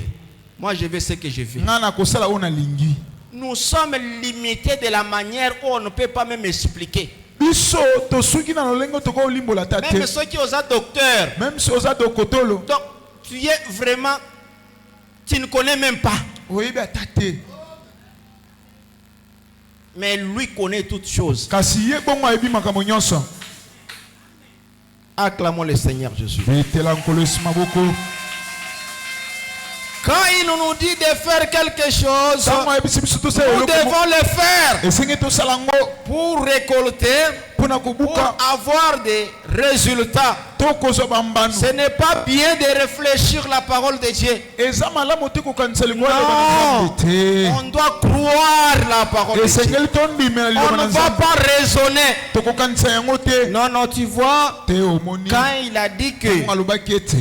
Moi je vais ce que je veux. nga nakosala oyo nalingi Nous sommes limités de la manière où on ne peut pas même expliquer. biso tosuki na lolenge tokoki olimbola ta Même te ceux qui osent docteur. même si oza dokotolo Donc, tu es vraiment, tu ne connais même pas. oyebi ata te Mais lui connaît toutes choses. kasi ye bongo ayebi makambo nyonso. Acclamons le Seigneur Jésus. betela nkolo esi maboko Quand il nous dit de faire quelque chose, ntango ayebisi biso tosala nous eloko devons le faire esengi tosala ngo pour récolter, mpona pour kobuka avoir des résultats. to kozwa bambano. Ce n'est pas bien de réfléchir la parole de Dieu. eza malamu te kokanisa liloba na Non, nzambe te on doit croire la parole de Dieu. esengeli tondimela On liloba ne na va nzambe pas raisonner. tokokanisa yango te Non, non, tu vois, te omoni quand il a dit que, ntango alobaki ete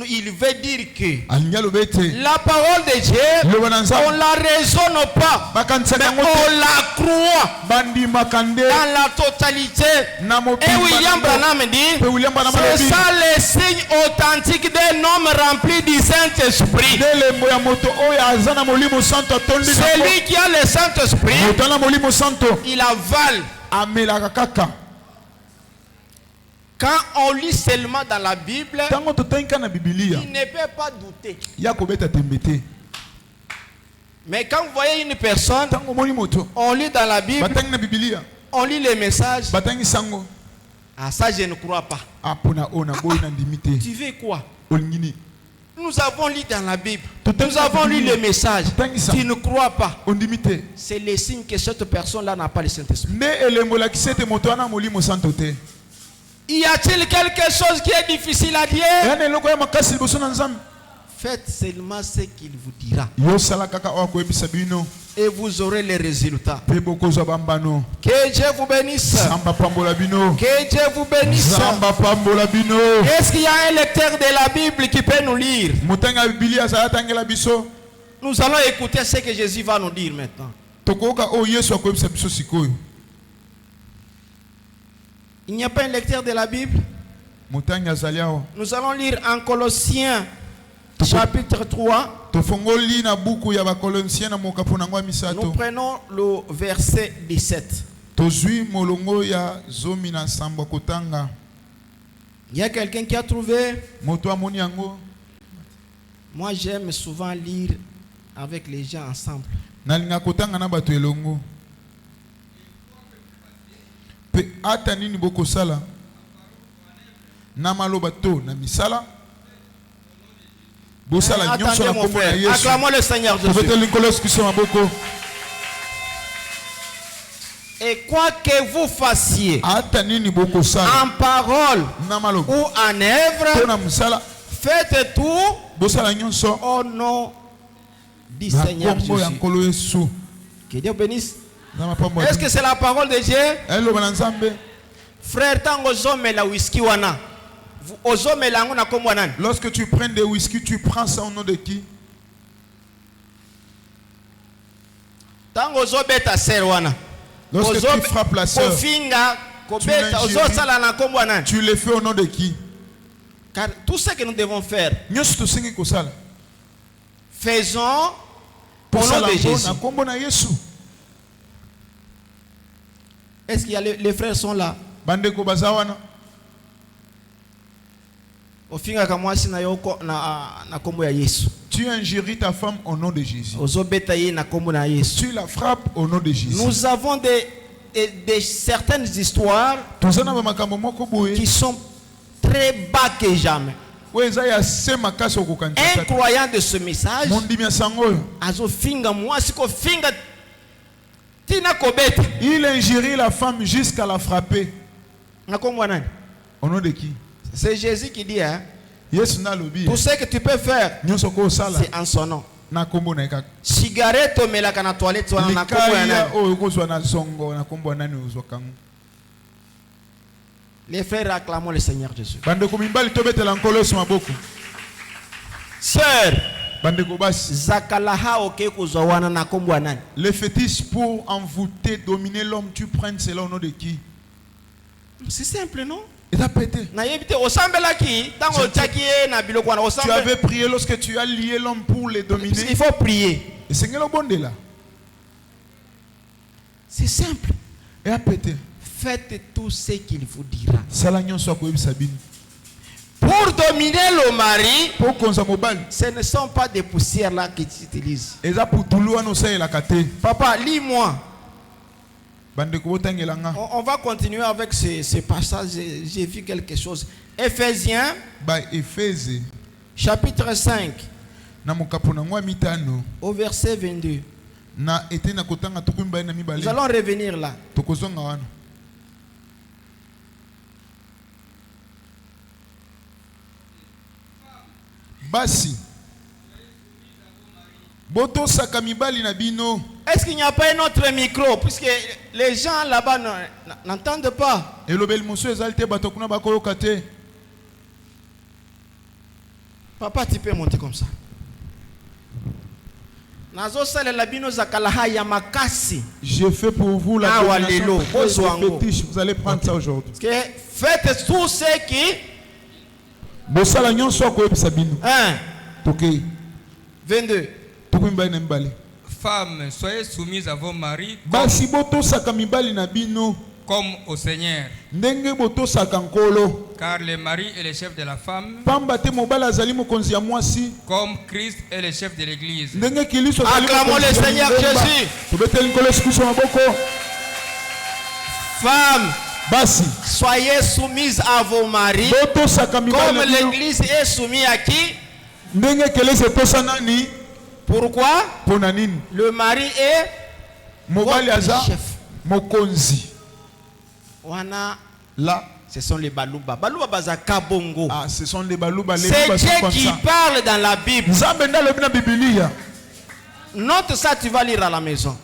il veut dire que alingi aloba ete la parole de Dieu, liloba na on nzambe la raisonne pas, bakanisaka mais yango te on la croit bandimaka nde dans la totalité. na Et William mobimba Branham pe dit, William Branham c'est alobi ça le signe authentique d'un homme rempli du Saint-Esprit. nde elembo ya moto oyo aza na molimo santo atondi na Celui qui a le Saint-Esprit, moto na molimo santo il avale. amelaka kaka Quand on lit seulement dans la Bible, ntango totangi kaka na bibilia il ne peut pas douter. ya kobeta tembe te Mais quand vous voyez une personne, ntango omoni moto on lit dans la Bible, batangi na bibilia on lit les messages. batangi sango Ah, ça, je ne crois pas. apona oyo na boyi na ndimi te Tu veux quoi? olingi nini Nous avons lu dans la Bible. Tout à Nous fait. avons lu les messages. Tout ça. Tu ne crois pas. ondimi te C'est le signe que cette personne-là n'a pas le Saint-Esprit. nde elembo elakisi ete moto wana molimo santo te Y a-t-il quelque chose qui est difficile à dire? eya na eloko ya makasi liboso na nzambe Faites seulement ce qu'il vous dira. yosala kaka oyo akoyebisa bino Et vous aurez les résultats. mpe bokozwa bambano Que Dieu vous bénisse. nzambe apambola bino Que Dieu vous bénisse. nzambe apambola bino Est-ce qu'il y a un lecteur de la Bible qui peut nous lire? motangi ya bibilia azala atangela biso Nous allons écouter ce que Jésus va nous dire maintenant. tokoyoka oyo yesu akoyebisa biso sikoyo Il n'y a pas un lecteur de la Bible? motangi azali awa Nous allons lire en Colossiens chapitre 3. tofongoli na buku ya bakolonsien na mokapo nango ya Nous misato prenons le verset 17. tozwi molongo ya zomi na nsambo ya kotanga Il y a quelqu'un qui a trouvé? moto amoni yango Moi, j'aime souvent lire avec les gens ensemble. nalinga kotanga na bato elongo mpe ata nini bokosala na maloba to na misala bosala nyonso Attendez na mon kombo na frère. yesu Acclamons le Seigneur Jésus. tobeteli nkolo yesu kristo maboko Et quoi que vous fassiez, ata nini bokosala en parole na maloba ou en to œuvre, na misala faites tout bosala nyonso au nom du na Seigneur kombo ya Jésus. nkolo yesu Que Dieu bénisse. na mapambo Est-ce que c'est la parole de Dieu? eloba na nzambe Frère, tango ozomela whisky wana. Ozomela yango na kombo nani? lorsque tu prends des whisky tu prends ça au nom de qui Tango ozobeta ser wana. lorsque tu frappes la sœur Kofinga, kobeta, l'ingéries. ozosala na kombo nani? tu le fais au nom de qui Car tout ce que nous devons faire, nyonso tosengi kosala faisons au nom kosala de ngo Jésus. na kombo na yesu Est-ce qu'il y a les frères sont là? bandeko baza wana Ofingaka mwasi na yoko na kombo ya Yesu. Tu injuries ta femme au nom de Jésus. Ozobeta ye na kombo na Yesu. Tu la frappes au nom de Jésus. Nous avons des certaines histoires qui sont très bas que jamais. Un croyant de ce message, il injurie la femme jusqu'à la frapper. Au nom de qui? C'est Jésus qui dit, hein? Yes, tout ce que tu peux faire, c'est en son nom. Cigarette mais la kana toilette wana na kombo ya nani. Les frères acclamons le Seigneur Jésus. Sœur, zakalaha oke kuzwa wana na kombo ya nani? Les fétiches pour envoûter, dominer l'homme, tu prennes cela au nom de qui? C'est simple, non? Il a pété. Tu avais prié lorsque tu as lié l'homme pour les dominer. Il faut prier. Et c'est le bon de là. C'est simple. Il a pété. Faites tout ce qu'il vous dira. Pour dominer le mari, ce ne sont pas des poussières là que tu utilises. Papa, lis-moi. On va continuer avec ce passage. J'ai vu quelque chose. Éphésiens, chapitre 5, au verset 22. Nous allons revenir là. Basi. Est-ce qu'il n'y a pas un autre micro? Puisque les gens là-bas n'entendent pas. Papa, tu peux monter comme ça. Je fais pour vous la domination. Vous allez prendre ça aujourd'hui. Faites tout ce qui... 22. Femmes, soyez soumises à vos maris comme au Seigneur. Car le mari est le chef de la femme, comme Christ est le chef de l'Église. Acclamons le Seigneur Jésus. Femmes, soyez soumises à vos maris, comme l'Église est soumise à qui? Pourquoi? Le mari est votre chef. Là, ce sont les balouba. Balouba bazaka bongo. Ah, ce sont les balouba. C'est Dieu qui parle dans la Bible. Note ça, tu vas lire à la maison.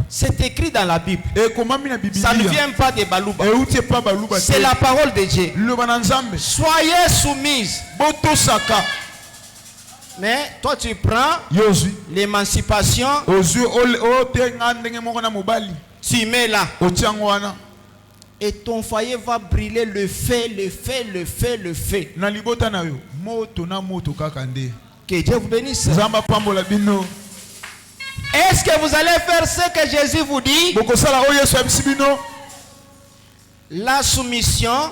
C'est écrit dans la Bible. Ça ne vient pas des balouba. C'est la parole de Dieu. Soyez soumises. Mais toi tu prends l'émancipation, tu mets là. Et ton foyer va brûler le feu. Que Dieu vous bénisse. Est-ce que vous allez faire ce que Jésus vous dit? La soumission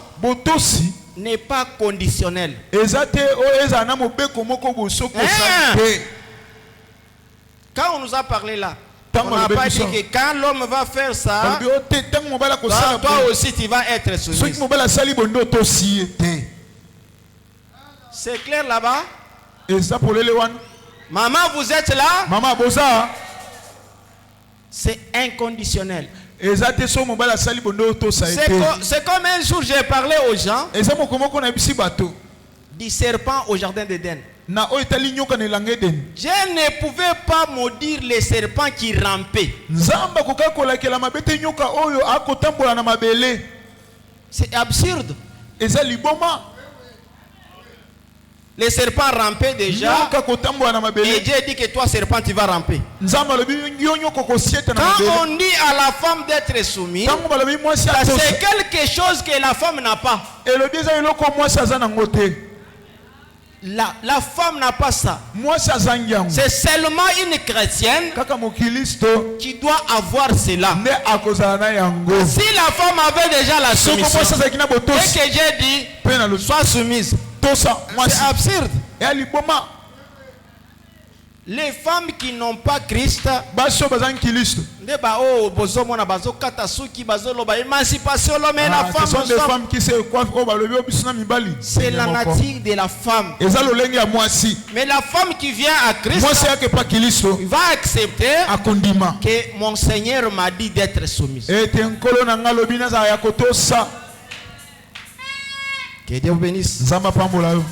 n'est pas conditionnelle. Quand on nous a parlé là, on n'a pas dit que quand l'homme va faire ça, toi aussi tu vas être soumis. C'est clair là-bas? Maman, vous êtes là? C'est inconditionnel. C'est comme un jour j'ai parlé aux gens du serpent au jardin d'Éden. Je ne pouvais pas maudire les serpents qui rampaient. C'est absurde. Les serpents rampaient déjà. Et Dieu dit que toi, serpent, tu vas ramper. Quand on dit à la femme d'être soumise, c'est quelque chose que la femme n'a pas. La femme n'a pas ça. Moi ça zangiango. C'est seulement une chrétienne Kaka mokilisto qui doit avoir cela. ne akozala na yango. Si la femme avait déjà la Soko soumission, mwasi azalaki na et botosi que j'ai dit, pe na loso sois soumise, tosa mwasi c'est absurde. ya liboma Les femmes qui n'ont pas Christ, baso bazangi kilisto. nde ba o bozomona bazokata suki bazoloba émancipation l'homme et la Ce femme. sont nous des sommes- femmes qui se coiffent au balobi obiso na mibali. C'est la nature de la femme. Eza lolenge ya mwasi. Mais la femme qui vient à Christ Mwasi yake pa kilisto va accepter akondima. que mon Seigneur m'a dit d'être soumise. Ete nkolo na nga lobi nazala ya kotosa. Que Dieu vous bénisse. Nzamba pambola yo.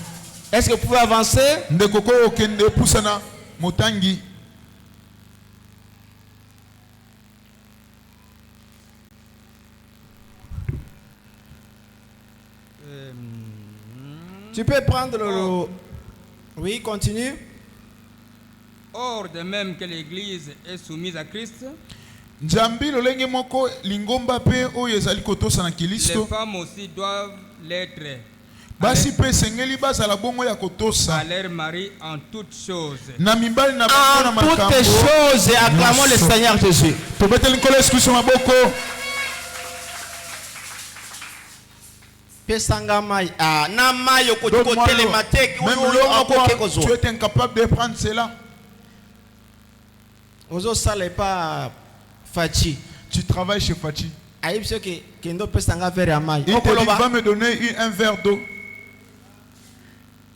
Est-ce que vous pouvez avancer? Ndeko ko okende pusana motangi. Tu peux prendre le... Oui, continue. Or, de même que l'Église est soumise à Christ, Nzambi lolenge moko lingomba pe oyo ezali kotosa na les kilisto. femmes aussi doivent l'être Basi pe sengeli bazala bongo ya kotosa. à leur mari en toutes choses. Na mibali na bango na En toutes makambo. choses, acclamons le Seigneur Jésus. Tobeteli nkolo Yesu Kristo maboko. Pesanga mai. Ah, na mai Donne-moi okotiko l'eau. telematek. Même Oyo l'eau à oko quoi kekozo. tu es incapable de prendre cela. Ozo sale pas fachi. Tu travailles chez Fachi. Aïe, c'est que kendo pesanga verre à mai. Il te dit, Okoloba. va me donner un verre d'eau.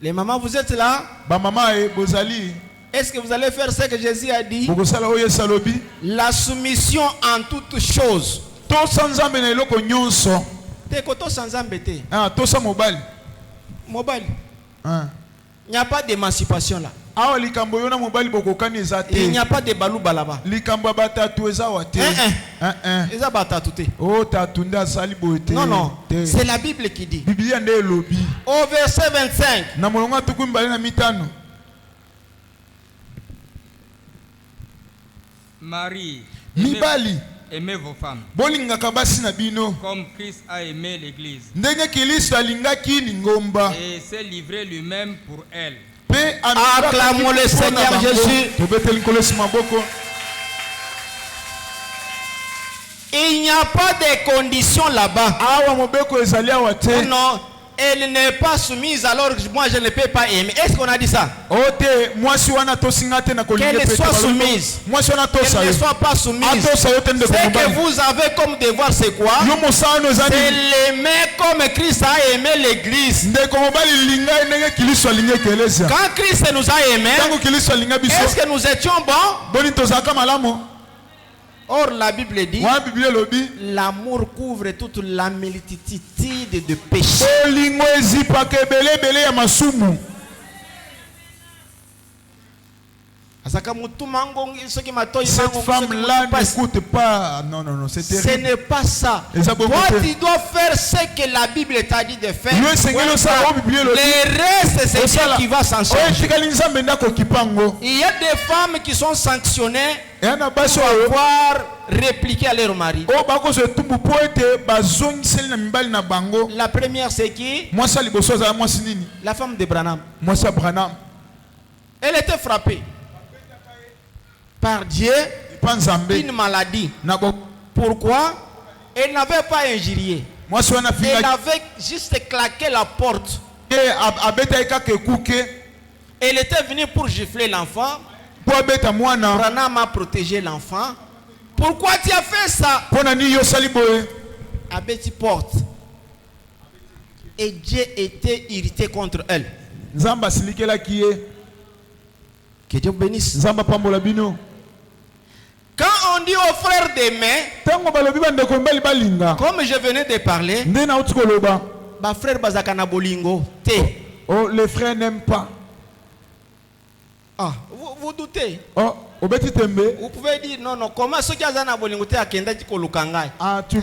Les mamans, vous êtes là? Ba mama e bozali. Est-ce que vous allez faire ce que Jésus a dit? Bokosala oyo salobi. La soumission en toutes choses. To sanzambe na eloko nyonso. Te koto sans embêter. Ah, to sa mobile. Mobile. Ah. Il n'y a pas d'émancipation là. Awa likambo yo na mobile bokokani eza Il n'y te. a pas de balouba là-bas. Likambo ya batatu eza wa te. Un. Ils ont battu tout. Oh tatu nde asali boye te. Non, non. Te. C'est la Bible qui dit. Biblia nde elobi. Au verset 25. Na molongo atuku mibale na mitano. Marie, Mibali. aimez vos femmes, Bolingaka basi na bino. comme Christ a aimé l'Église Ndenge Kristo alingaki lingomba. et s'est livré lui-même pour elle. Pe Acclamons le Seigneur Jésus. Tobeteli nkolo Yesu maboko. Il n'y a pas de conditions là-bas. Awa mobeko ezali awa te. Oh non, elle n'est pas soumise alors que moi je ne peux pas aimer. Est-ce qu'on a dit ça? Ote mwasi wana tosinga te na kolinga Qu'elle pete soit balobi. soumise. Mwasi wana Qu'elle tosa ne yo. soit pas soumise. Atosa yo te Ce ndeko que mobali. vous avez comme devoir, c'est quoi? Yo mosala no C'est ezali. l'aimer comme Christ a aimé l'église. Ndeko mobali linga ndenge Kristo alingi ekeleza. Quand Christ nous a aimés, Tango Kristo alinga biso. est-ce que nous étions bons? Boni tozalaka malamu. Or, la Bible dit, Wana Biblia elobi. l'amour couvre toute la multitude de péchés. Bolingo ezipaka ebele ya masumu. Cette femme-là n'écoute pas. Non, c'est Ce terrible. n'est pas ça. Et ça peut Toi, goûter. tu dois faire ce que la Bible t'a dit de faire. Yo esengeli osala oyo Biblia elobi. Le reste, c'est Dieu Osala. qui va s'en Oyo charger. etikali nzambe nde akokipa yango. Il y a des femmes qui sont sanctionnées Eya na basi pour oyo avoir répliqué à leur mari. oyo bakozwa etumbu mpo ete bazongiseli na mibali na bango. La première, c'est qui? Mwasi ya liboso azala mwasi nini? La femme de Branham. Mwasi ya Branham. Elle était frappée par Dieu Pa nzambe d'une maladie. na bo. Pourquoi? Elle n'avait pas injurié. Mwasi wana Elle finga avait juste claqué la porte. ke abetaki kaka ekuke Elle était venue pour gifler l'enfant. mpo abeta mwana. Branham a protégé l'enfant. Pourquoi tu as fait ça? Mpo na nini yo osali boye? Abeti porte. Et Dieu était irrité contre elle. Nzambe asilikelaki ye. Que Dieu bénisse. Nzambe apambola bino. Quand on dit aux frères d'aimer, Ntango balobi bandeko mibali balinga. comme je venais de parler, Nde nauti koloba. ma frère bazaka na bolingo te. Oh, les frères n'aiment pas. Ah, vous doutez. Oh, obeti tembe. Vous pouvez dire non, non. Comment ceux qui ont na bolingo te akenda tikolukangai? Ah, tu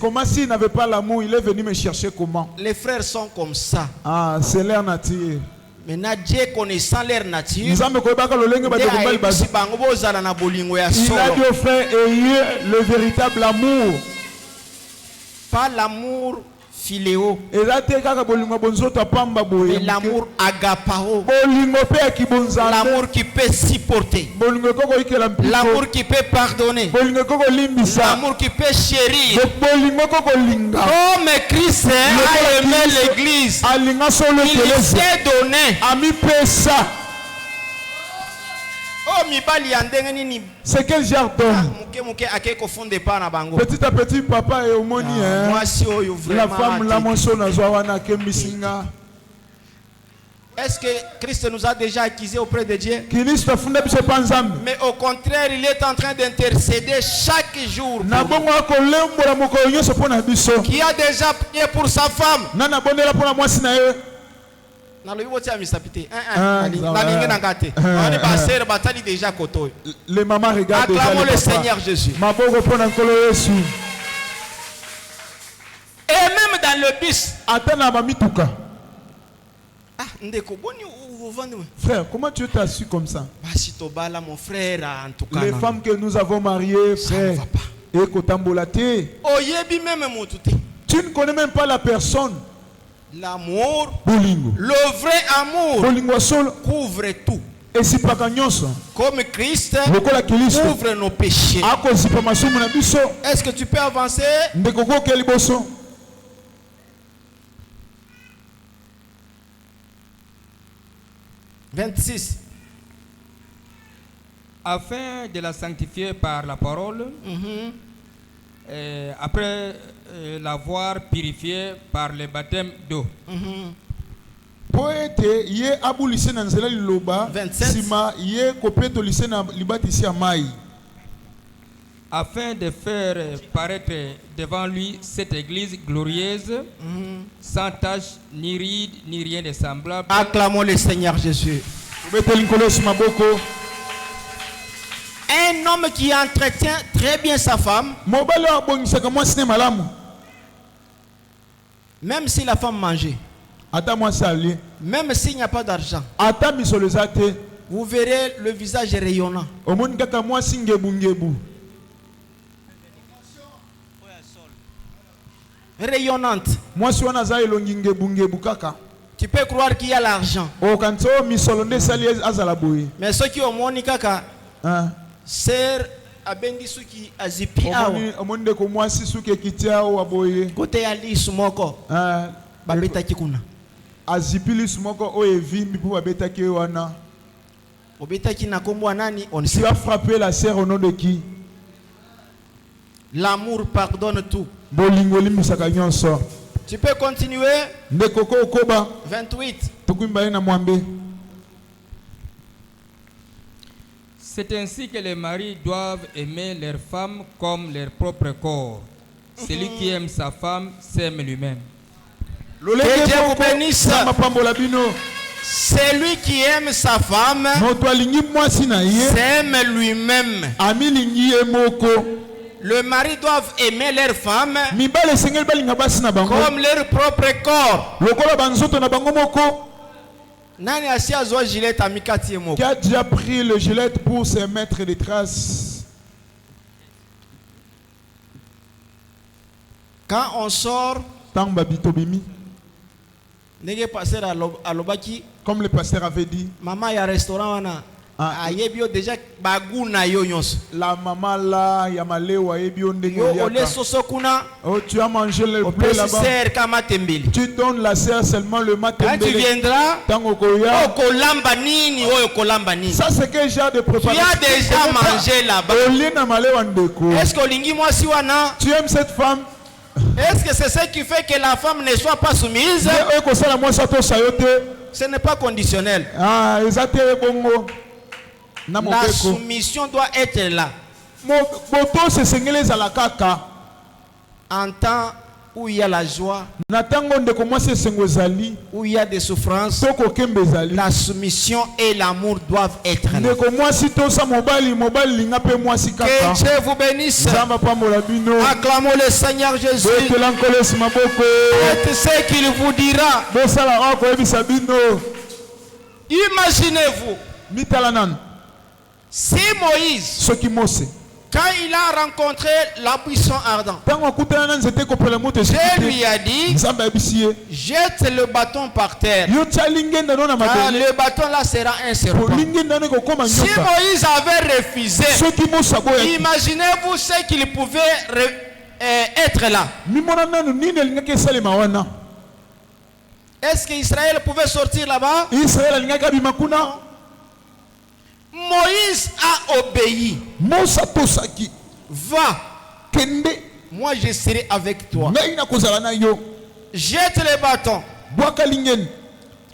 comment s'il n'avait pas l'amour, il est venu me chercher comment? Les frères sont comme ça. Ah, c'est leur nature. Maintenant Dieu connaissant leur nature, Nzambe koyebaka lolenge bandeko mibali baza. il Il a dit aux frères, ayez le véritable amour. pas l'amour philéo, eza te kaka bolingo bonzoto apamba mais boye l'amour agapao, bolingo pe ya kibonzambe l'amour qui peut supporter, bolingo koko ikela mpiko l'amour qui peut pardonner, bolingo koko limbisa l'amour qui peut chérir. bolingo koko linga Comme Christ a aimé l'église, alinga solo il ekeleza s'est donné. amipesa. Oh, mibali ya ndenge nini C'est quel genre d'homme? muke ake kofunde pa na bango. Petit à petit papa et omoni Moi si oyo la vraiment. femme la monso na zwa wana kemisinga. Est-ce que Christ nous a déjà accusés auprès de Dieu? Kristo afunda biso pa nzambe. Mais au contraire, il est en train d'intercéder chaque jour. Na bongo akolembola mokolo nyonso pona biso. Qui a déjà prié pour sa femme? Na na bondela pona mwasi na ye. Na lo yoti amisapité. On est passer batali déjà koto. Les mamans regardent déjà Acclamons le le papa. Seigneur Jésus. Maboko pona nkolo Yesu. Et même dans le bus. Ata na ba mituka. Ah, ndeko boni uvandi. Frère, comment tu t'as su comme ça? Basi tobala mon frère en tout cas. Les femmes que nous avons mariées, frère, va pas. et kotambola te. Oyebi même motuté. Tu ne connais même pas la personne. L'amour, Bolingo. le vrai amour Bolingo solo. couvre tout. Et si pas nyonso. Comme Christ Lokola Kristo. couvre nos péchés. Ako zipa masumu na biso. Est-ce que tu peux avancer? Ndeko ko ke liboso. « 26. Afin de la sanctifier par la parole, après l'avoir purifiée par le baptême d'eau. Poete ye abulise na nzela liloba 27. sima ye kopeto lise na libatisi ya mai. Afin de faire paraître devant lui cette église glorieuse, sans tache, ni ride, ni rien de semblable. Acclamons le Seigneur Jésus. Beteli nkolo sima boko. Un homme qui entretient très bien sa femme, Mobali abongisaka mwasi ne malamu. même si la femme mangeait, Ata mwasi ali. même s'il n'y a pas d'argent, Ata misolo eza te. vous verrez le visage rayonnant. Omoni kaka mwasi ngebu ngebu. Rayonnante. Mwasi wana za elongi ngebu ngebu kaka. Tu peux croire qu'il y a l'argent. Okanzo misolo nde sali azala boye. Mais ceux qui ont moni kaka, Hein? sœur abendi suki azipi awa. Omoni ndeko mwasi suki ekitia o aboye. Côté ya lisu moko, Hein? babeta kikuna. Azipili sumoko o evimbi pour babetaki wana. Obeta ki na kombo nani, on Tu sait. vas frapper la sœur au nom de qui? L'amour pardonne tout. Bolingo limisaka nyonso. Tu peux continuer. Ndeko ko okoba 28. tukwimba ye na mwambe. C'est ainsi que les maris doivent aimer leurs femmes comme leur propre corps. Celui qui aime sa femme s'aime lui-même. Que Dieu vous bénisse. Na mapambola bino. Celui qui aime sa femme Moto alingi mwasi na ye. s'aime lui-même. Amilingi ye moko. Le mari doit aimer leur femme Mibale sengeli balinga basi na bango. comme leur propre corps. Lokola banzoto na bango moko. Nani asi azwa gilet amikati ye moko. Qui a déjà pris le gilet pour se mettre des traces. Quand on sort, Tamba bitobimi. ndenge passer alobaki, Comme le pasteur avait dit. mama ya restaurant wana ayebi yo déjà baguna yo nyonso. La maman là, Yamalewa, Ebio Yo ole Ndengoliaka. soso kuna, Oh, tu as mangé le blé opesi là-bas. ser kama tembeli. Tu donnes la serre seulement le matin. Quand tu viendras, Tango koya. okolamba nini oyo kolamba nini. Ça c'est quel genre de Tu préparation? as déjà mangé là-bas. Olina Malewa Ndeko. Est-ce que olingi mwasi wana? Tu aimes cette femme? Est-ce que c'est ce qui fait que la femme ne soit pas soumise? Ce n'est pas conditionnel. Ah, bongo. Na La mobeko. soumission doit être là. Boto se sengele za kaka. En temps où il y a la joie, Na tango ndeko mwasi esengo ezali. où il y a des souffrances, Toko kembe ezali. la soumission et l'amour doivent être là. Ndeko mwasi tosa mobali linga pe mwasi kaka. Que Dieu vous bénisse. Zamba pambola bino. Acclamons le Seigneur Jésus. Betela nkolo sima boko. Faites ce qu'il vous dira. Bosala rako ebisa bino. Imaginez-vous, Mitala nan. si Moïse Soki mose. Quand il a rencontré la buisson ardent, Dieu lui a dit, jette le bâton par terre. Car le bâton là sera un serpent. Si Moïse avait refusé, imaginez-vous ce qu'il pouvait être là. Est-ce qu'Israël pouvait sortir là-bas? Moïse a obéi. Va. Moi je serai avec toi. Jette les bâtons.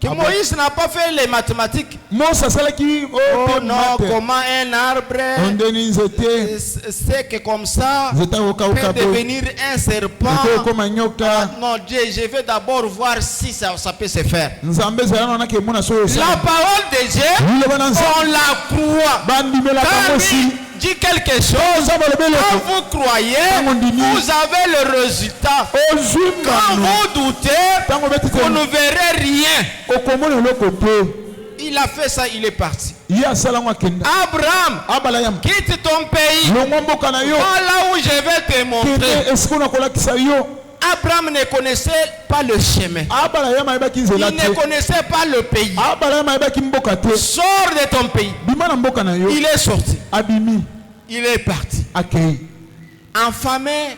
Que Moïse n'a pas fait les mathématiques. Oh non, comment un arbre c'est que comme ça peut devenir un serpent. Non, Dieu, je vais d'abord voir si ça peut se faire. La parole de Dieu, on la croit. Quand il dit quelque chose, quand vous croyez, vous avez le résultat. Quand vous doutez, vous ne verrez rien. Il a fait ça, il est parti. Abraham, quitte ton pays. Voilà où je vais te montrer. Abraham ne connaissait pas le chemin. Il ne connaissait pas le pays. Sors de ton pays. Il est sorti. Il est parti. Affamé.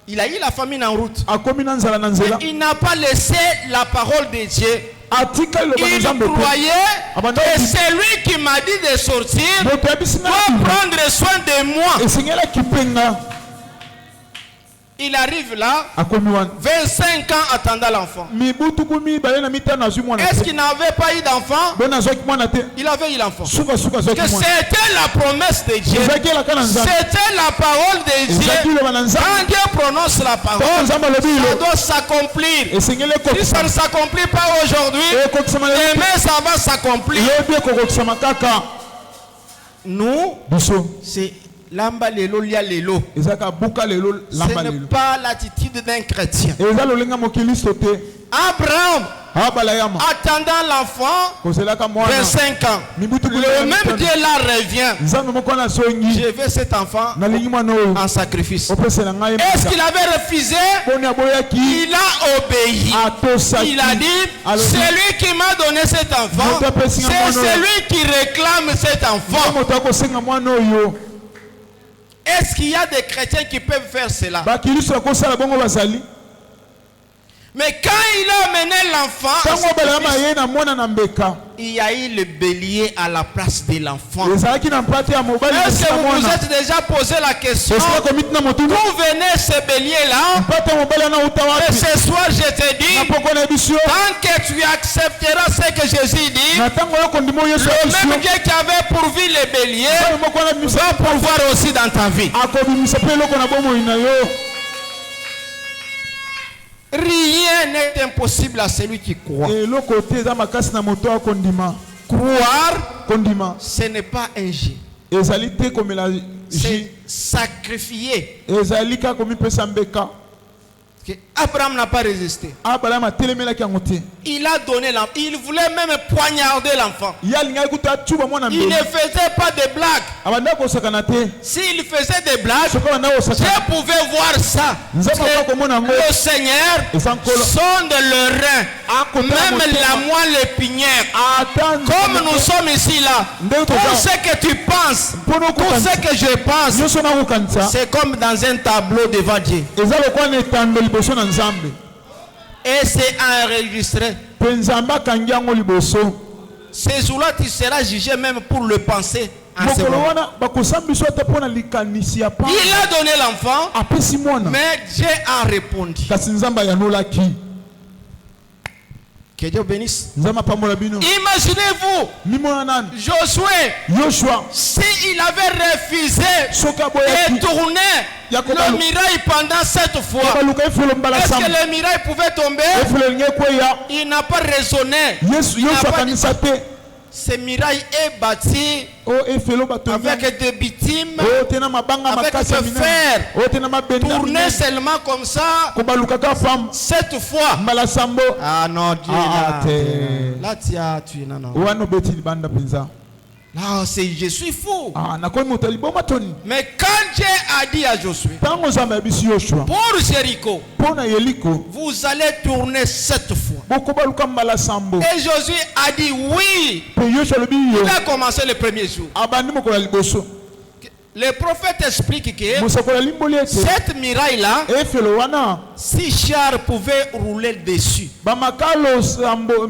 Il a eu la famine en route. Mais il n'a pas laissé la parole de Dieu. Il croyait que c'est lui qui m'a dit de sortir, doit prendre soin de moi. Il arrive là, 25 ans attendant l'enfant. Est-ce qu'il n'avait pas eu d'enfant? Il avait eu l'enfant. Que c'était la promesse de Dieu. C'était la parole de Dieu. Quand Dieu prononce la parole, ça doit s'accomplir. Si ça ne s'accomplit pas aujourd'hui, demain ça va s'accomplir. Nous, c'est lamba lelo lia lelo. Ce n'est pas l'attitude d'un chrétien. Abraham, attendant l'enfant, 25 ans. Le même Dieu là revient. Je veux cet enfant en sacrifice. Est-ce qu'il avait refusé? Il a obéi. Il a dit, c'est lui qui m'a donné cet enfant. C'est celui qui réclame cet enfant. Est-ce qu'il y a des chrétiens qui peuvent faire cela? Mais quand il a amené l'enfant, il y a eu le bélier à la place de l'enfant. Est-ce que vous vous êtes déjà posé la question? D'où venait ce bélier-là? Et ce soir, je te dis, tant que tu accepteras ce que Jésus dit, le même Dieu qui avait pourvu les béliers va pourvoir aussi dans ta vie. Rien n'est impossible à celui qui croit. Croire, ce n'est pas un jeu. C'est sacrifier. Abraham n'a pas résisté. Il a donné l'enfant. Il voulait même poignarder l'enfant. Il ne faisait pas de blagues. S'il faisait des blagues, je pouvais voir ça. Le Seigneur sonde le rein, même la moelle épinière. Comme nous sommes ici là, tout ce que tu penses, tout ce que je pense, c'est comme dans un tableau devant Dieu. Et c'est enregistré. Ces jours-là, tu seras jugé même pour le penser. Il a donné l'enfant, mais Dieu a répondu. Que Dieu bénisse. Imaginez-vous, Josué, s'il avait refusé et tourné le mirail pendant 7 fois, est-ce que le mirail pouvait tomber? Il n'a pas raisonné. Ce mirail est bâti avec des bitumes, avec des fer, tourné seulement comme ça 7 fois. Ah non, Dieu là tu es non. Là, je suis fou. Ah, nakomi moto liboma toni. Mais quand Dieu a dit à Josué, Tango nzambe bisi Yoshua. pour Jéricho, Pona Yeliko. vous allez tourner 7 fois. Boko baluka mbala sambo. Et Josué a dit oui. Pe Yoshua lobi yo. Il a commencé le premier jour. Abandi mokola liboso. Le prophète explique que Mosakola limboli ete. cette muraille-là, Efelo wana. 6 chars pouvaient rouler dessus. Bamakalo sambo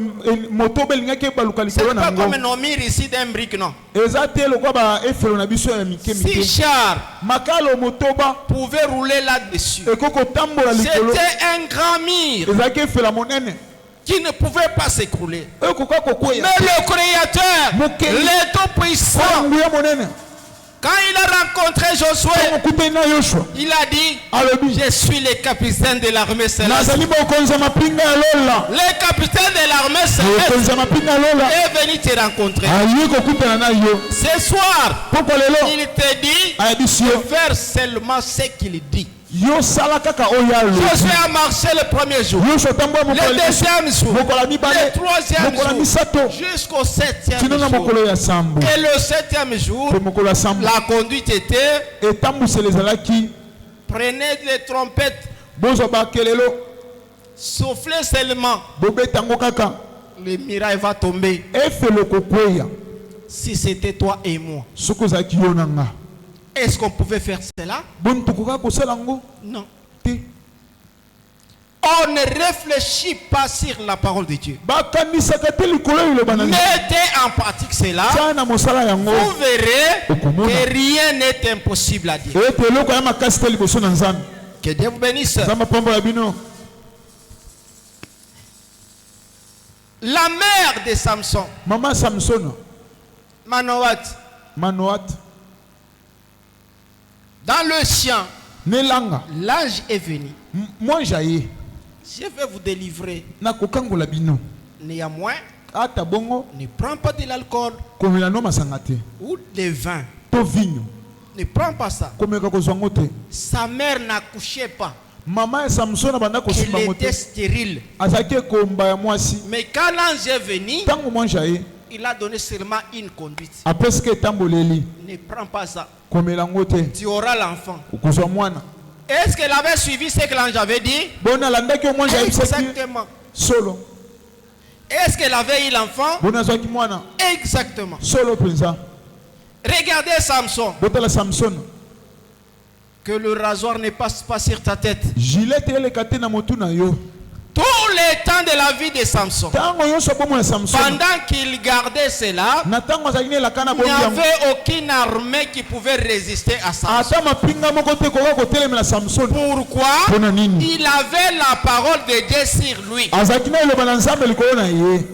moto belingaki baluka C'est likolo pas na comme ngo. nos murs ici d'un brick, non. Eza te lokwa ba efelo na biso ya mike 6 mike. chars Makalo motoba pouvaient rouler là-dessus. ekoko tambola likolo. C'était un grand mur Ezaki efela monene. qui ne pouvait pas s'écrouler. Ekoka kokoya. Mais le Créateur, Mokeli. le Tout-Puissant, Nguya monene. quand il a rencontré Josué, Okupena Yoshua. il a dit, Alobi. je suis le capitaine de l'armée céleste. Nazali bokonza mapinga ya lola. Le capitaine de l'armée céleste Bokonza mapinga ya lola. est venu te rencontrer. Ayi kokutana na yo. Ce soir, Poko lelo. il te dit Ayebisi de yo. faire seulement ce qu'il dit. Yo sala kaka oyo alobi. Josué a marché le premier jour, Yoshua tambola le mokolo. deuxième jour, Mokola le mibale. troisième Mokola jour, misato. jusqu'au 7e Tino na jour. mokolo ya sambo. Et le 7e jour, Pe mokolo ya sambo. la conduite était, Etambusele ezalaki. prenez les trompettes, Bozwa bakelelo. soufflez seulement, Bobetango kaka. le miracle va tomber. Efelo kokweya. Si c'était toi et moi, Soko zaki yo na nga. est-ce qu'on pouvait faire cela? Bon tukoka kosala ngo. Non. Te. On ne réfléchit pas sur la parole de Dieu. Bakanisaka te likolo iloba na nzambe. Mettez en pratique cela. Tia na mosala yango. Vous verrez Okomona. que rien n'est impossible à Dieu. Ete eloko ya makasi te liboso na nzambe. Que Dieu vous bénisse. Nzambe apambola bino. La mère de Samson, Mama Samson. Manoat, Manoat. dans le champ, Nelanga. l'ange est venu. Moi jaye. Je vais vous délivrer. Na kokangola bino. Néanmoins, Ata bongo. ne prends pas de l'alcool Komela no masanga te. ou de vin. To vinyo. Ne prends pas ça. Komeka kozwa ngo te. Sa mère n'accouchait pas. Mama ya Samson banda Elle kosimba ngo était te. stérile. Azaki ekomba ya mwasi. Mais quand l'ange est venu, Tango moi jaye. il a donné seulement une conduite. Apeske etamboleli. Ne prends pas ça. Komela ngo te. Tu auras l'enfant. Okozwa mwana. Est-ce qu'elle avait suivi ce que l'ange avait dit? Bona landaki yo mwanja yebisaki Exactement. solo. Est-ce qu'elle avait eu l'enfant? Bona zwaki mwana Exactement. solo penza. Regardez Samson. Botala Samson. Que le rasoir ne passe pas sur ta tête. Gilet eleka te na motu na yo. Tout le temps de la vie de Samson, Tango nyonso bomo ya Samson. pendant qu'il gardait cela, Na tango azali ne elaka na il n'y bomi yango. avait aucune armée qui pouvait résister à ça. Ata mapinga moko te koka kotelemela Samson. Pourquoi? Mpona nini? Il avait la parole de Dieu sur lui. Azalaki na eloba na nzambe likolo na ye.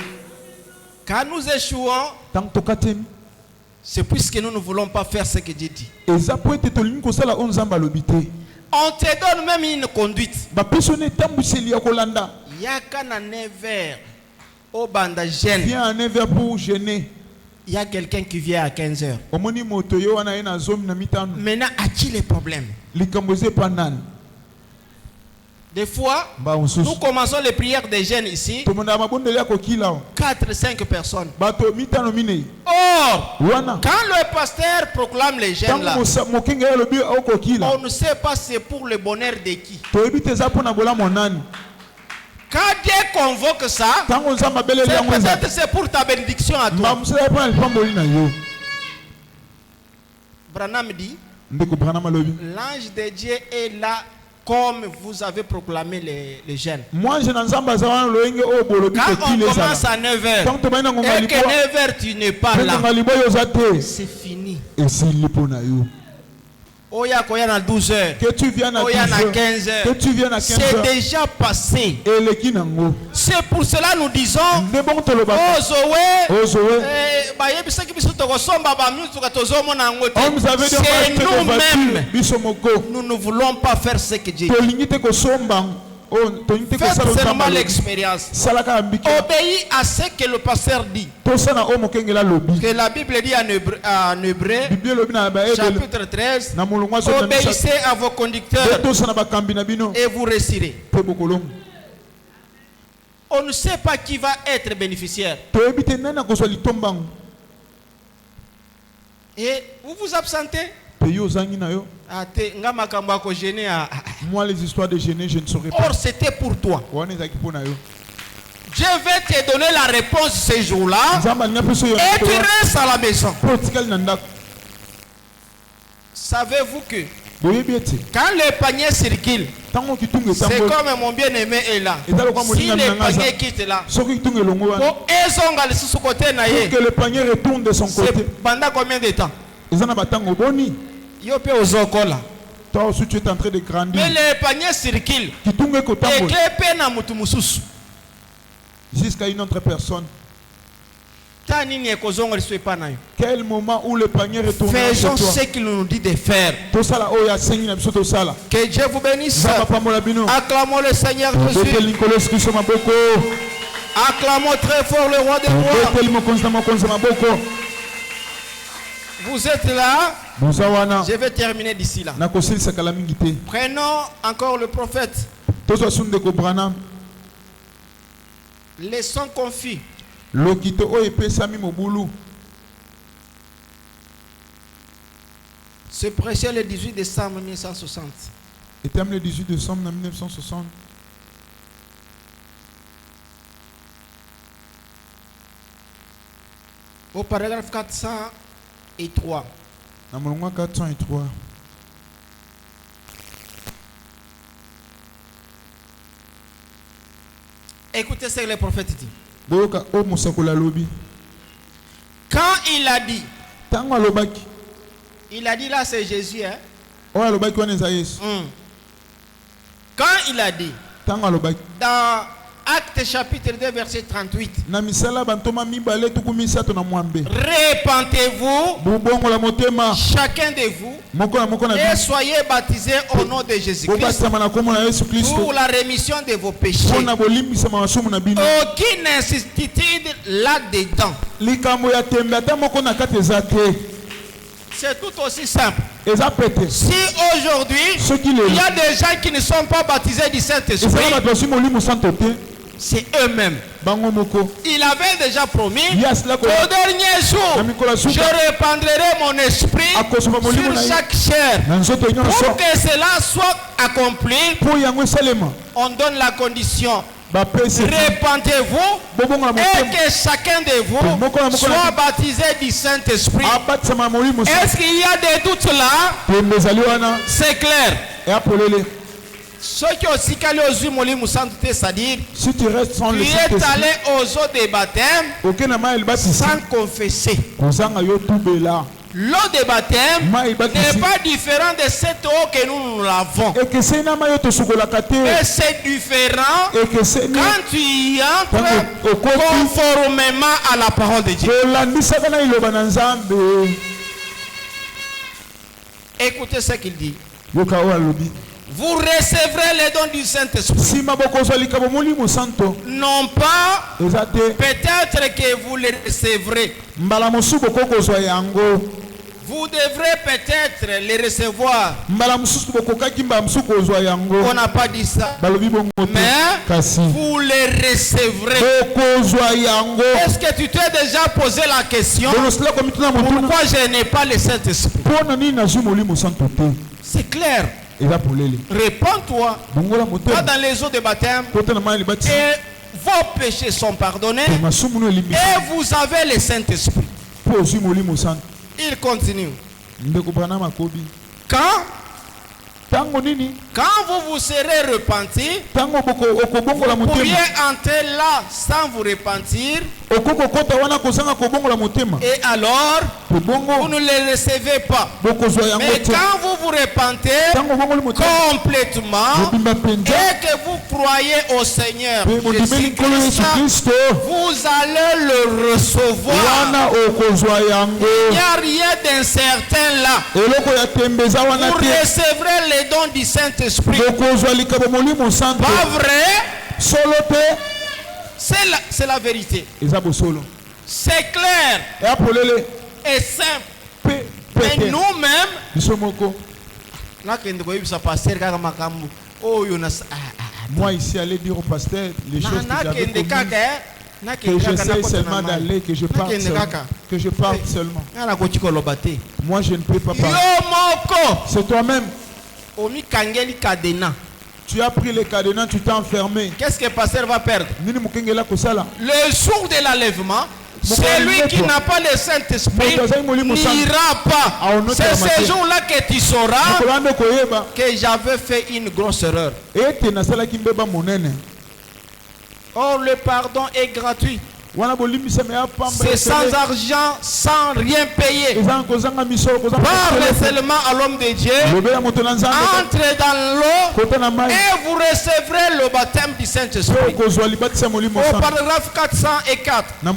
Quand nous échouons, Tango tokatemi. c'est puisque nous ne voulons pas faire ce que Dieu dit. Eza po ete tolingi kosala oyo nzambe alobi te. On te donne même une conduite. Bapeso na etambwiseli ya kolanda. Yaka na 9h au banda jeune. Viens à 9h pour gêner. Il y a quelqu'un qui vient à 15h. Omoni moto yo wana ye na zomi na mitano. Maintenant, a-t-il les problèmes? Likambo eza epa nani? Des fois, Ba nous mosusu. commençons les prières des jeunes ici. Tomona mabondeli ya kokila o. 4-5 personnes. Bato mitano minei. Or, Wana. quand le pasteur proclame les jeunes là, Tango mokenge ya lobi okokila. on ne sait pas c'est pour le bonheur de qui. Toyebi te eza mpona bolamu nani. Quand Dieu convoque ça, Tango nzambe abeleli yango eza. peut-être c'est pour ta bénédiction à toi. Mosala mpona lipamboli na yo. Branham dit, Ndeko Branham alobi. l'ange de Dieu est là comme vous avez proclamé les jeunes. Moi je na nzambe aza wana loyenge oyo bolobi Quand on kokila commence ezala. à 9h Tango tobai na ngonga et que lipo. 9h tu n'es pas là, Ngonga lipo yo oza te. c'est fini. Esili mpona yo. Oya koya na 12h. Que tu viennes à Oya na 15h. 15h. Que tu viennes à C'est 15h. déjà passé. Eleki nango. C'est pour cela nous disons, Nde bongo tolobaka. oh Zoé, Ozowe. bayebisaki biso tokosomba bamisuka tozomona yango te. On nous avait dit on va C'est acheter des voitures. nous-mêmes. Biso moko. Nous ne voulons pas faire ce que Dieu dit. Tolingi te kosomba. Oh, tolingi te Faites kosala seulement nzambe alobi. l'expérience. Salaka ambiki. Obéis à ce que le pasteur dit. Tosana oyo mokengela lobi. Que la Bible dit en hébreu, Bible lobi na baebele. chapitre 13, Na molongwa soka obéissez à vos conducteurs tosana bakambi na bino. et vous réussirez. Pe bokolongo. On ne sait pas qui va être bénéficiaire. Toyebi te nani akozwa litombango. Et vous vous absentez. Pays aux angi na yo. Ate nga makambo ako gêner a. Moi les histoires de gêner, je ne saurais pas. Or c'était pour toi. Wana ezaki pona yo. Je vais te donner la réponse ce jour-là. Nzamba nya peso yo. Et tu restes à la maison. Protocole na ndako. Savez-vous que Boyebi ete. quand le panier circule, Tango kitunga c'est tango. comme mon bien-aimé est là. Et dans le coin, Si mon le ami panier Nangaza. quitte là, Soki kitunga longo wana. pour ezonga le sous côté na ye, Que le panier retourne de son côté. c'est pendant combien de temps? Ezana batango boni. Yo pe ozokola. Toi aussi tu es en train de grandir. Mais le panier circule. Kitunga Et kotambo. que pe na mutu mususu. Jusqu'à une autre personne. Ta nini ekozonga le soit pas na yo. Quel moment où le panier retourne chez Faisons toi. ce qu'il nous dit de faire. To sala oya sengi na biso to sala. Que Dieu vous bénisse. Nzamba pambola bino. Acclamons le Seigneur Jésus. Bete Nicolas Christo maboko. Acclamons très fort le roi des rois. Bete mokonza maboko. Vous êtes là. Muzawana. Je vais terminer d'ici là. Na kosilisa kala mingi te. Prenons encore le prophète. Tozo sunde ko Branham. Laissons confus. Lokito o epesami mobulu. Se prêcher le 18 décembre 1960. Était le 18 décembre 1960. Au paragraphe 403. Na molongo 403. Écoutez ce que le prophète dit. Boyoka o musakola lobi. Quand il a dit, Tango alobaki. il a dit là c'est Jésus. Hein? O alobaki wana eza Yesu. Quand il a dit, Tango alobaki. dans Actes chapitre 2 verset 38, Na misala bantoma mibale tuku misato na mwambe. répentez-vous, Bubongo la motema. chacun de vous, Moko na et biso. soyez baptisés au nom de Jésus-Christ Bobatama na kombo na Yesu Kristo. pour la rémission de vos péchés. Pona bolimbisa masumu na bino. Aucune incertitude là-dedans. Likambo ya tembe ata moko na kati eza te. C'est tout aussi simple. Eza pete. Si aujourd'hui, Soki il y lelo. a des gens qui ne sont pas baptisés du Saint-Esprit, Ezala bato basi molimo santo te. c'est eux-mêmes. Bango moko. Il avait déjà promis, Yes, là, au dernier jour, Na mikolo ya je suka. répandrai mon esprit Akosoba molimo na sur ye. chaque chair. Na nzoto nyonso. Pour que cela soit accompli, Po yango esalema. on donne la condition. Bapesi. Répentez-vous Bobongo la et motema. que chacun de vous soit baptisé du Saint-Esprit. Abatisama molimo santo. Est-ce qu'il y a des doutes là? Tembe ezali wana. C'est clair. Eapolele. Ceux qui ont aussi calé aux yeux, c'est-à-dire, Si tu restes sans tu le es Saint-Esprit. allé aux eaux de baptême Aucun ama elbatisi. sans confesser. Kozanga yo tubela. L'eau de baptême Ma n'est elbatisi. pas différent de cette eau que nous l'avons. Ekeseni na mayo tosukolaka te. Et c'est différent Ekeseni. quand tu y entres Quand au côté. conformément à la parole de Dieu. Tolandisaka na iloba na Nzambe. Écoutez ce qu'il dit. Yoka o alobi. Vous recevrez les dons du Saint-Esprit. Sima bokozwa likabo molimo santo. Non pas, Eza te. peut-être que vous les recevrez. Mbala mosusu bokokozwa yango. Vous devrez peut-être les recevoir. Mbala mosusu bokokaki mbala mosusu kozwa yango. On n'a pas dit ça. Balobi bongo te. Mais Kasi. vous les recevrez. Bokozwa yango. Est-ce que tu t'es déjà posé la question? Bonosila komituna motuna. Pourquoi je n'ai pas le Saint-Esprit? Pona nini nazwi molimo santo te. C'est clair. Eza polele. Répands-toi. Bongola Pas motema. dans les eaux de baptême. Kota na mayi libati. Et vos péchés sont pardonnés. Masumu no elimbi. Et vous avez le Saint-Esprit. Po ozwi molimo santo. Il continue. Ndeko Branham akobi. Tango nini? Quand vous vous serez repenti, Tango okobongola vous pourriez motema. entrer là sans vous repentir. Okokokota wana kozanga kobongola motema. Et alors, vous Bongo ne les recevez pas. bokozwa yango Mais te. quand vous vous repentez Tango bongoli motema. complètement Mobimba penza. et que vous croyez au Seigneur Pe modimeli nkolo Yesu Jésus-Christ, Kristo. vous allez le recevoir. Wana okozwa yango. Il n'y a rien d'incertain là. Eloko ya tembeza wana Vous te. recevrez les dons du Saint-Esprit. Bokozwa likabo molimo santo. Pas vrai? Solo te. C'est la vérité. Eza bosolo. C'est clair Ya polele. et simple. Pe Et pete. nous-mêmes, Biso moko. nakende koyebisa pasteur kaka makambo oyo na Moi ici allais dire au pasteur les choses que j'avais nakende commises. kaka que j'essaie seulement d'aller, que je parte seulement. Que je parte seulement. Moi, je ne peux pas parler. C'est toi-même. Tu as pris les cadenas, tu t'es enfermé. Qu'est-ce que le pasteur va perdre? Le jour de l'enlèvement, celui qui n'a pas le Saint-Esprit n'ira pas. C'est ce jour-là que tu sauras que j'avais fait une grosse erreur. Or, le pardon est gratuit. C'est sans argent, sans rien payer. Parle seulement à l'homme de Dieu. Entrez dans l'eau et vous recevrez le baptême du Saint-Esprit. Au paragraphe 404. Quand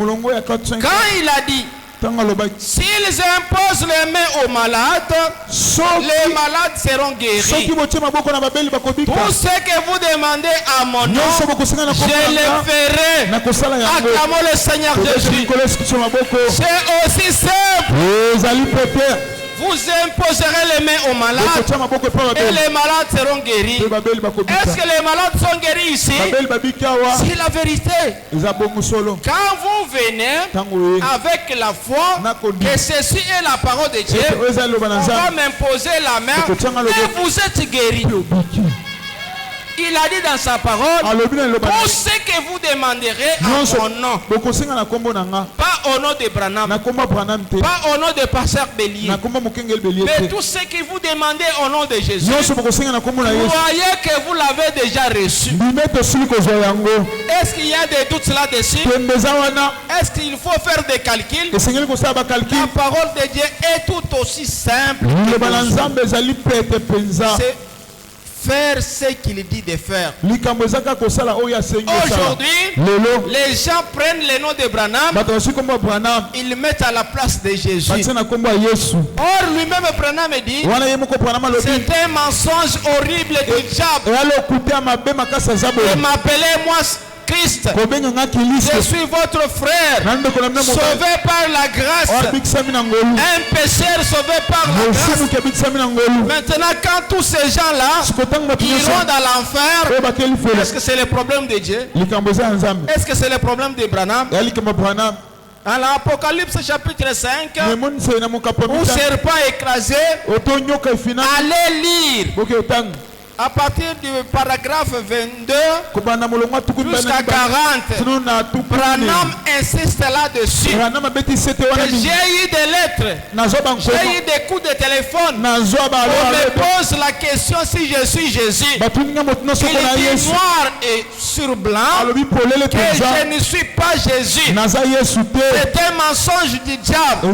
il a dit, s'ils imposent les mains aux malades, les malades seront guéris. Tout ce que vous demandez à mon nom, je le ferai. Acclamons le Seigneur Jésus. C'est aussi simple. Vous imposerez les mains aux malades et les malades seront guéris. Est-ce que les malades sont guéris ici? C'est la vérité. Quand vous venez avec la foi que ceci est la parole de Dieu, on va m'imposer la main et vous êtes guéris. Il a dit dans sa parole, tout ce que vous demanderez à mon nom, pas au nom de Branham, pas au nom de Pasteur Bélier, mais tout ce que vous demandez au nom de Jésus, croyez que vous l'avez déjà reçu. Est-ce qu'il y a des doutes là-dessus? Est-ce qu'il faut faire des calculs? La parole de Dieu est tout aussi simple. C'est faire ce qu'il dit de faire. Aujourd'hui, les gens prennent le nom de Branham, ils le mettent à la place de Jésus. Or, lui-même, Branham dit, c'est un mensonge horrible du diable. Et m'appelez moi Christ. Je suis votre frère, sauvé par la grâce. Un pécheur sauvé par la grâce. Maintenant, quand tous ces gens-là iront dans l'enfer, est-ce que c'est le problème de Dieu? Est-ce que c'est le problème de Branham? Dans l'Apocalypse chapitre 5, où serpent écrasé, allez lire. À partir du paragraphe 22 jusqu'à 40, Branham insiste là-dessus. J'ai eu des lettres, j'ai eu des coups de téléphone. On me pose la question si je suis Jésus. Il dit noir et sur blanc que je ne suis pas Jésus. C'est un mensonge du diable. Et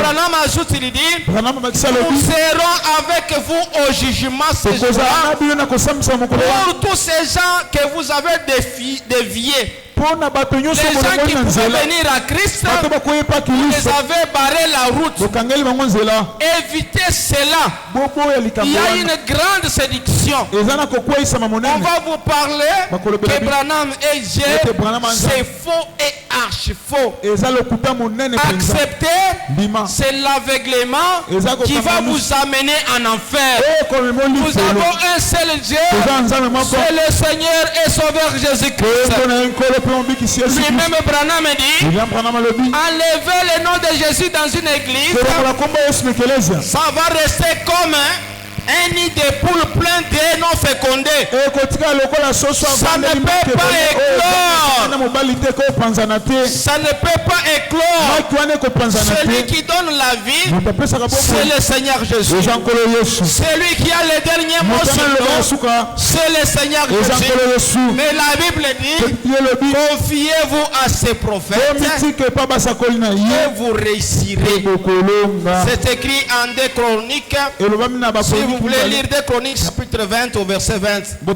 Branham ajoute, il dit, nous serons avec vous au jugement ce jour. Pour tous ces gens que vous avez déviés, les gens qui pouvaient venir à Christ, vous les avez barré la route. Évitez cela. Il y a une grande séduction. On va vous parler que Branham est Dieu. C'est faux et archi faux. Acceptez, c'est l'aveuglement qui va vous amener en enfer. Nous avons un seul Dieu, c'est le Seigneur et Sauveur Jésus-Christ. Lui-même Branham dit, enlevez le nom de Jésus dans une église, ça va rester comme un nid de poules plein d'œufs non fécondés. Ça ne peut pas éclore. Ça ne peut pas éclore. Celui qui donne la vie, c'est le Seigneur Jésus. Celui qui a le dernier mot sur nous, c'est le Seigneur Jésus. Mais la Bible dit, confiez-vous à ces prophètes et vous réussirez. C'est écrit en 2 Chroniques. Si vous voulez lire 2 Chroniques chapitre 20 au verset 20. Nous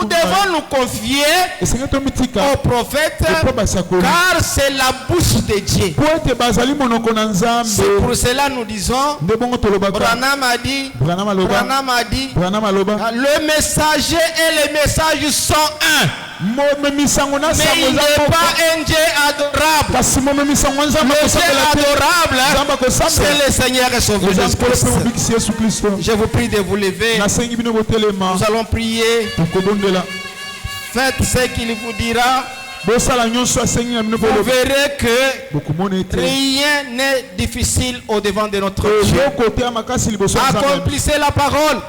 devons nous confier aux prophètes car c'est la bouche de Dieu. C'est pour cela nous disons, Branham a dit, le messager et les messages sont un. Mais il n'est pas un Dieu adorable. Le Dieu adorable, c'est le Seigneur et Sauveur Jésus-Christ. Je vous prie de vous lever. Nous allons prier. Faites ce qu'il vous dira. Vous verrez que rien n'est difficile au devant de notre Dieu. Accomplissez la parole.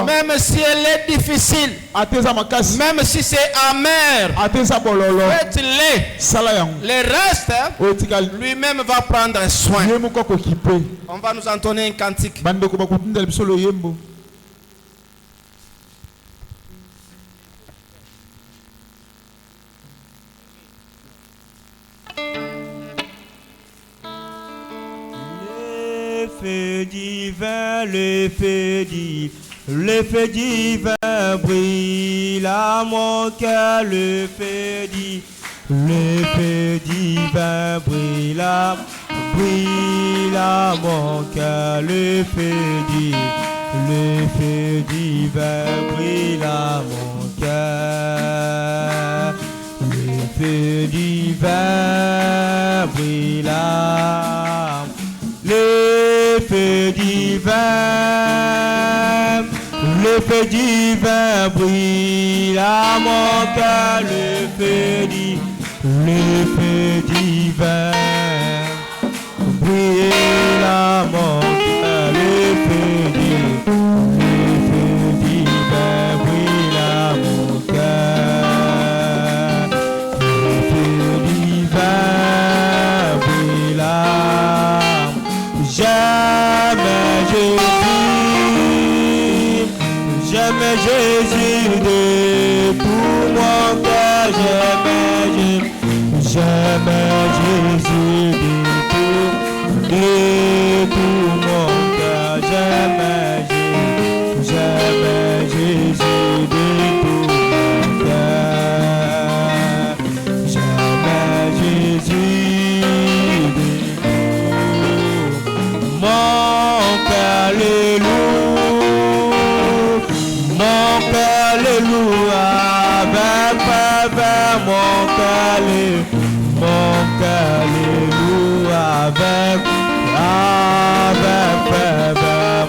Même si elle est difficile, même si c'est amer, faites-le. Le reste, lui-même va prendre soin. On va nous entonner un cantique. Le feu divin brille à mon cœur, le feu divin brille à mon cœur, le feu divin brille à mon cœur, le feu divin brille à le feu divin brille à mon cœur, le feu divin brille à mon cœur, le feu divin brille à mon cœur, le feu divin brille à J'aime Jésus de tout mon cœur, j'aime Jésus de tout mon cœur, j'aime Jésus de tout mon cœur, j'aime Jésus de tout mon cœur, alléluia, avec mon cœur, alléluia, avec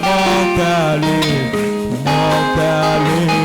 mon cœur, alléluia.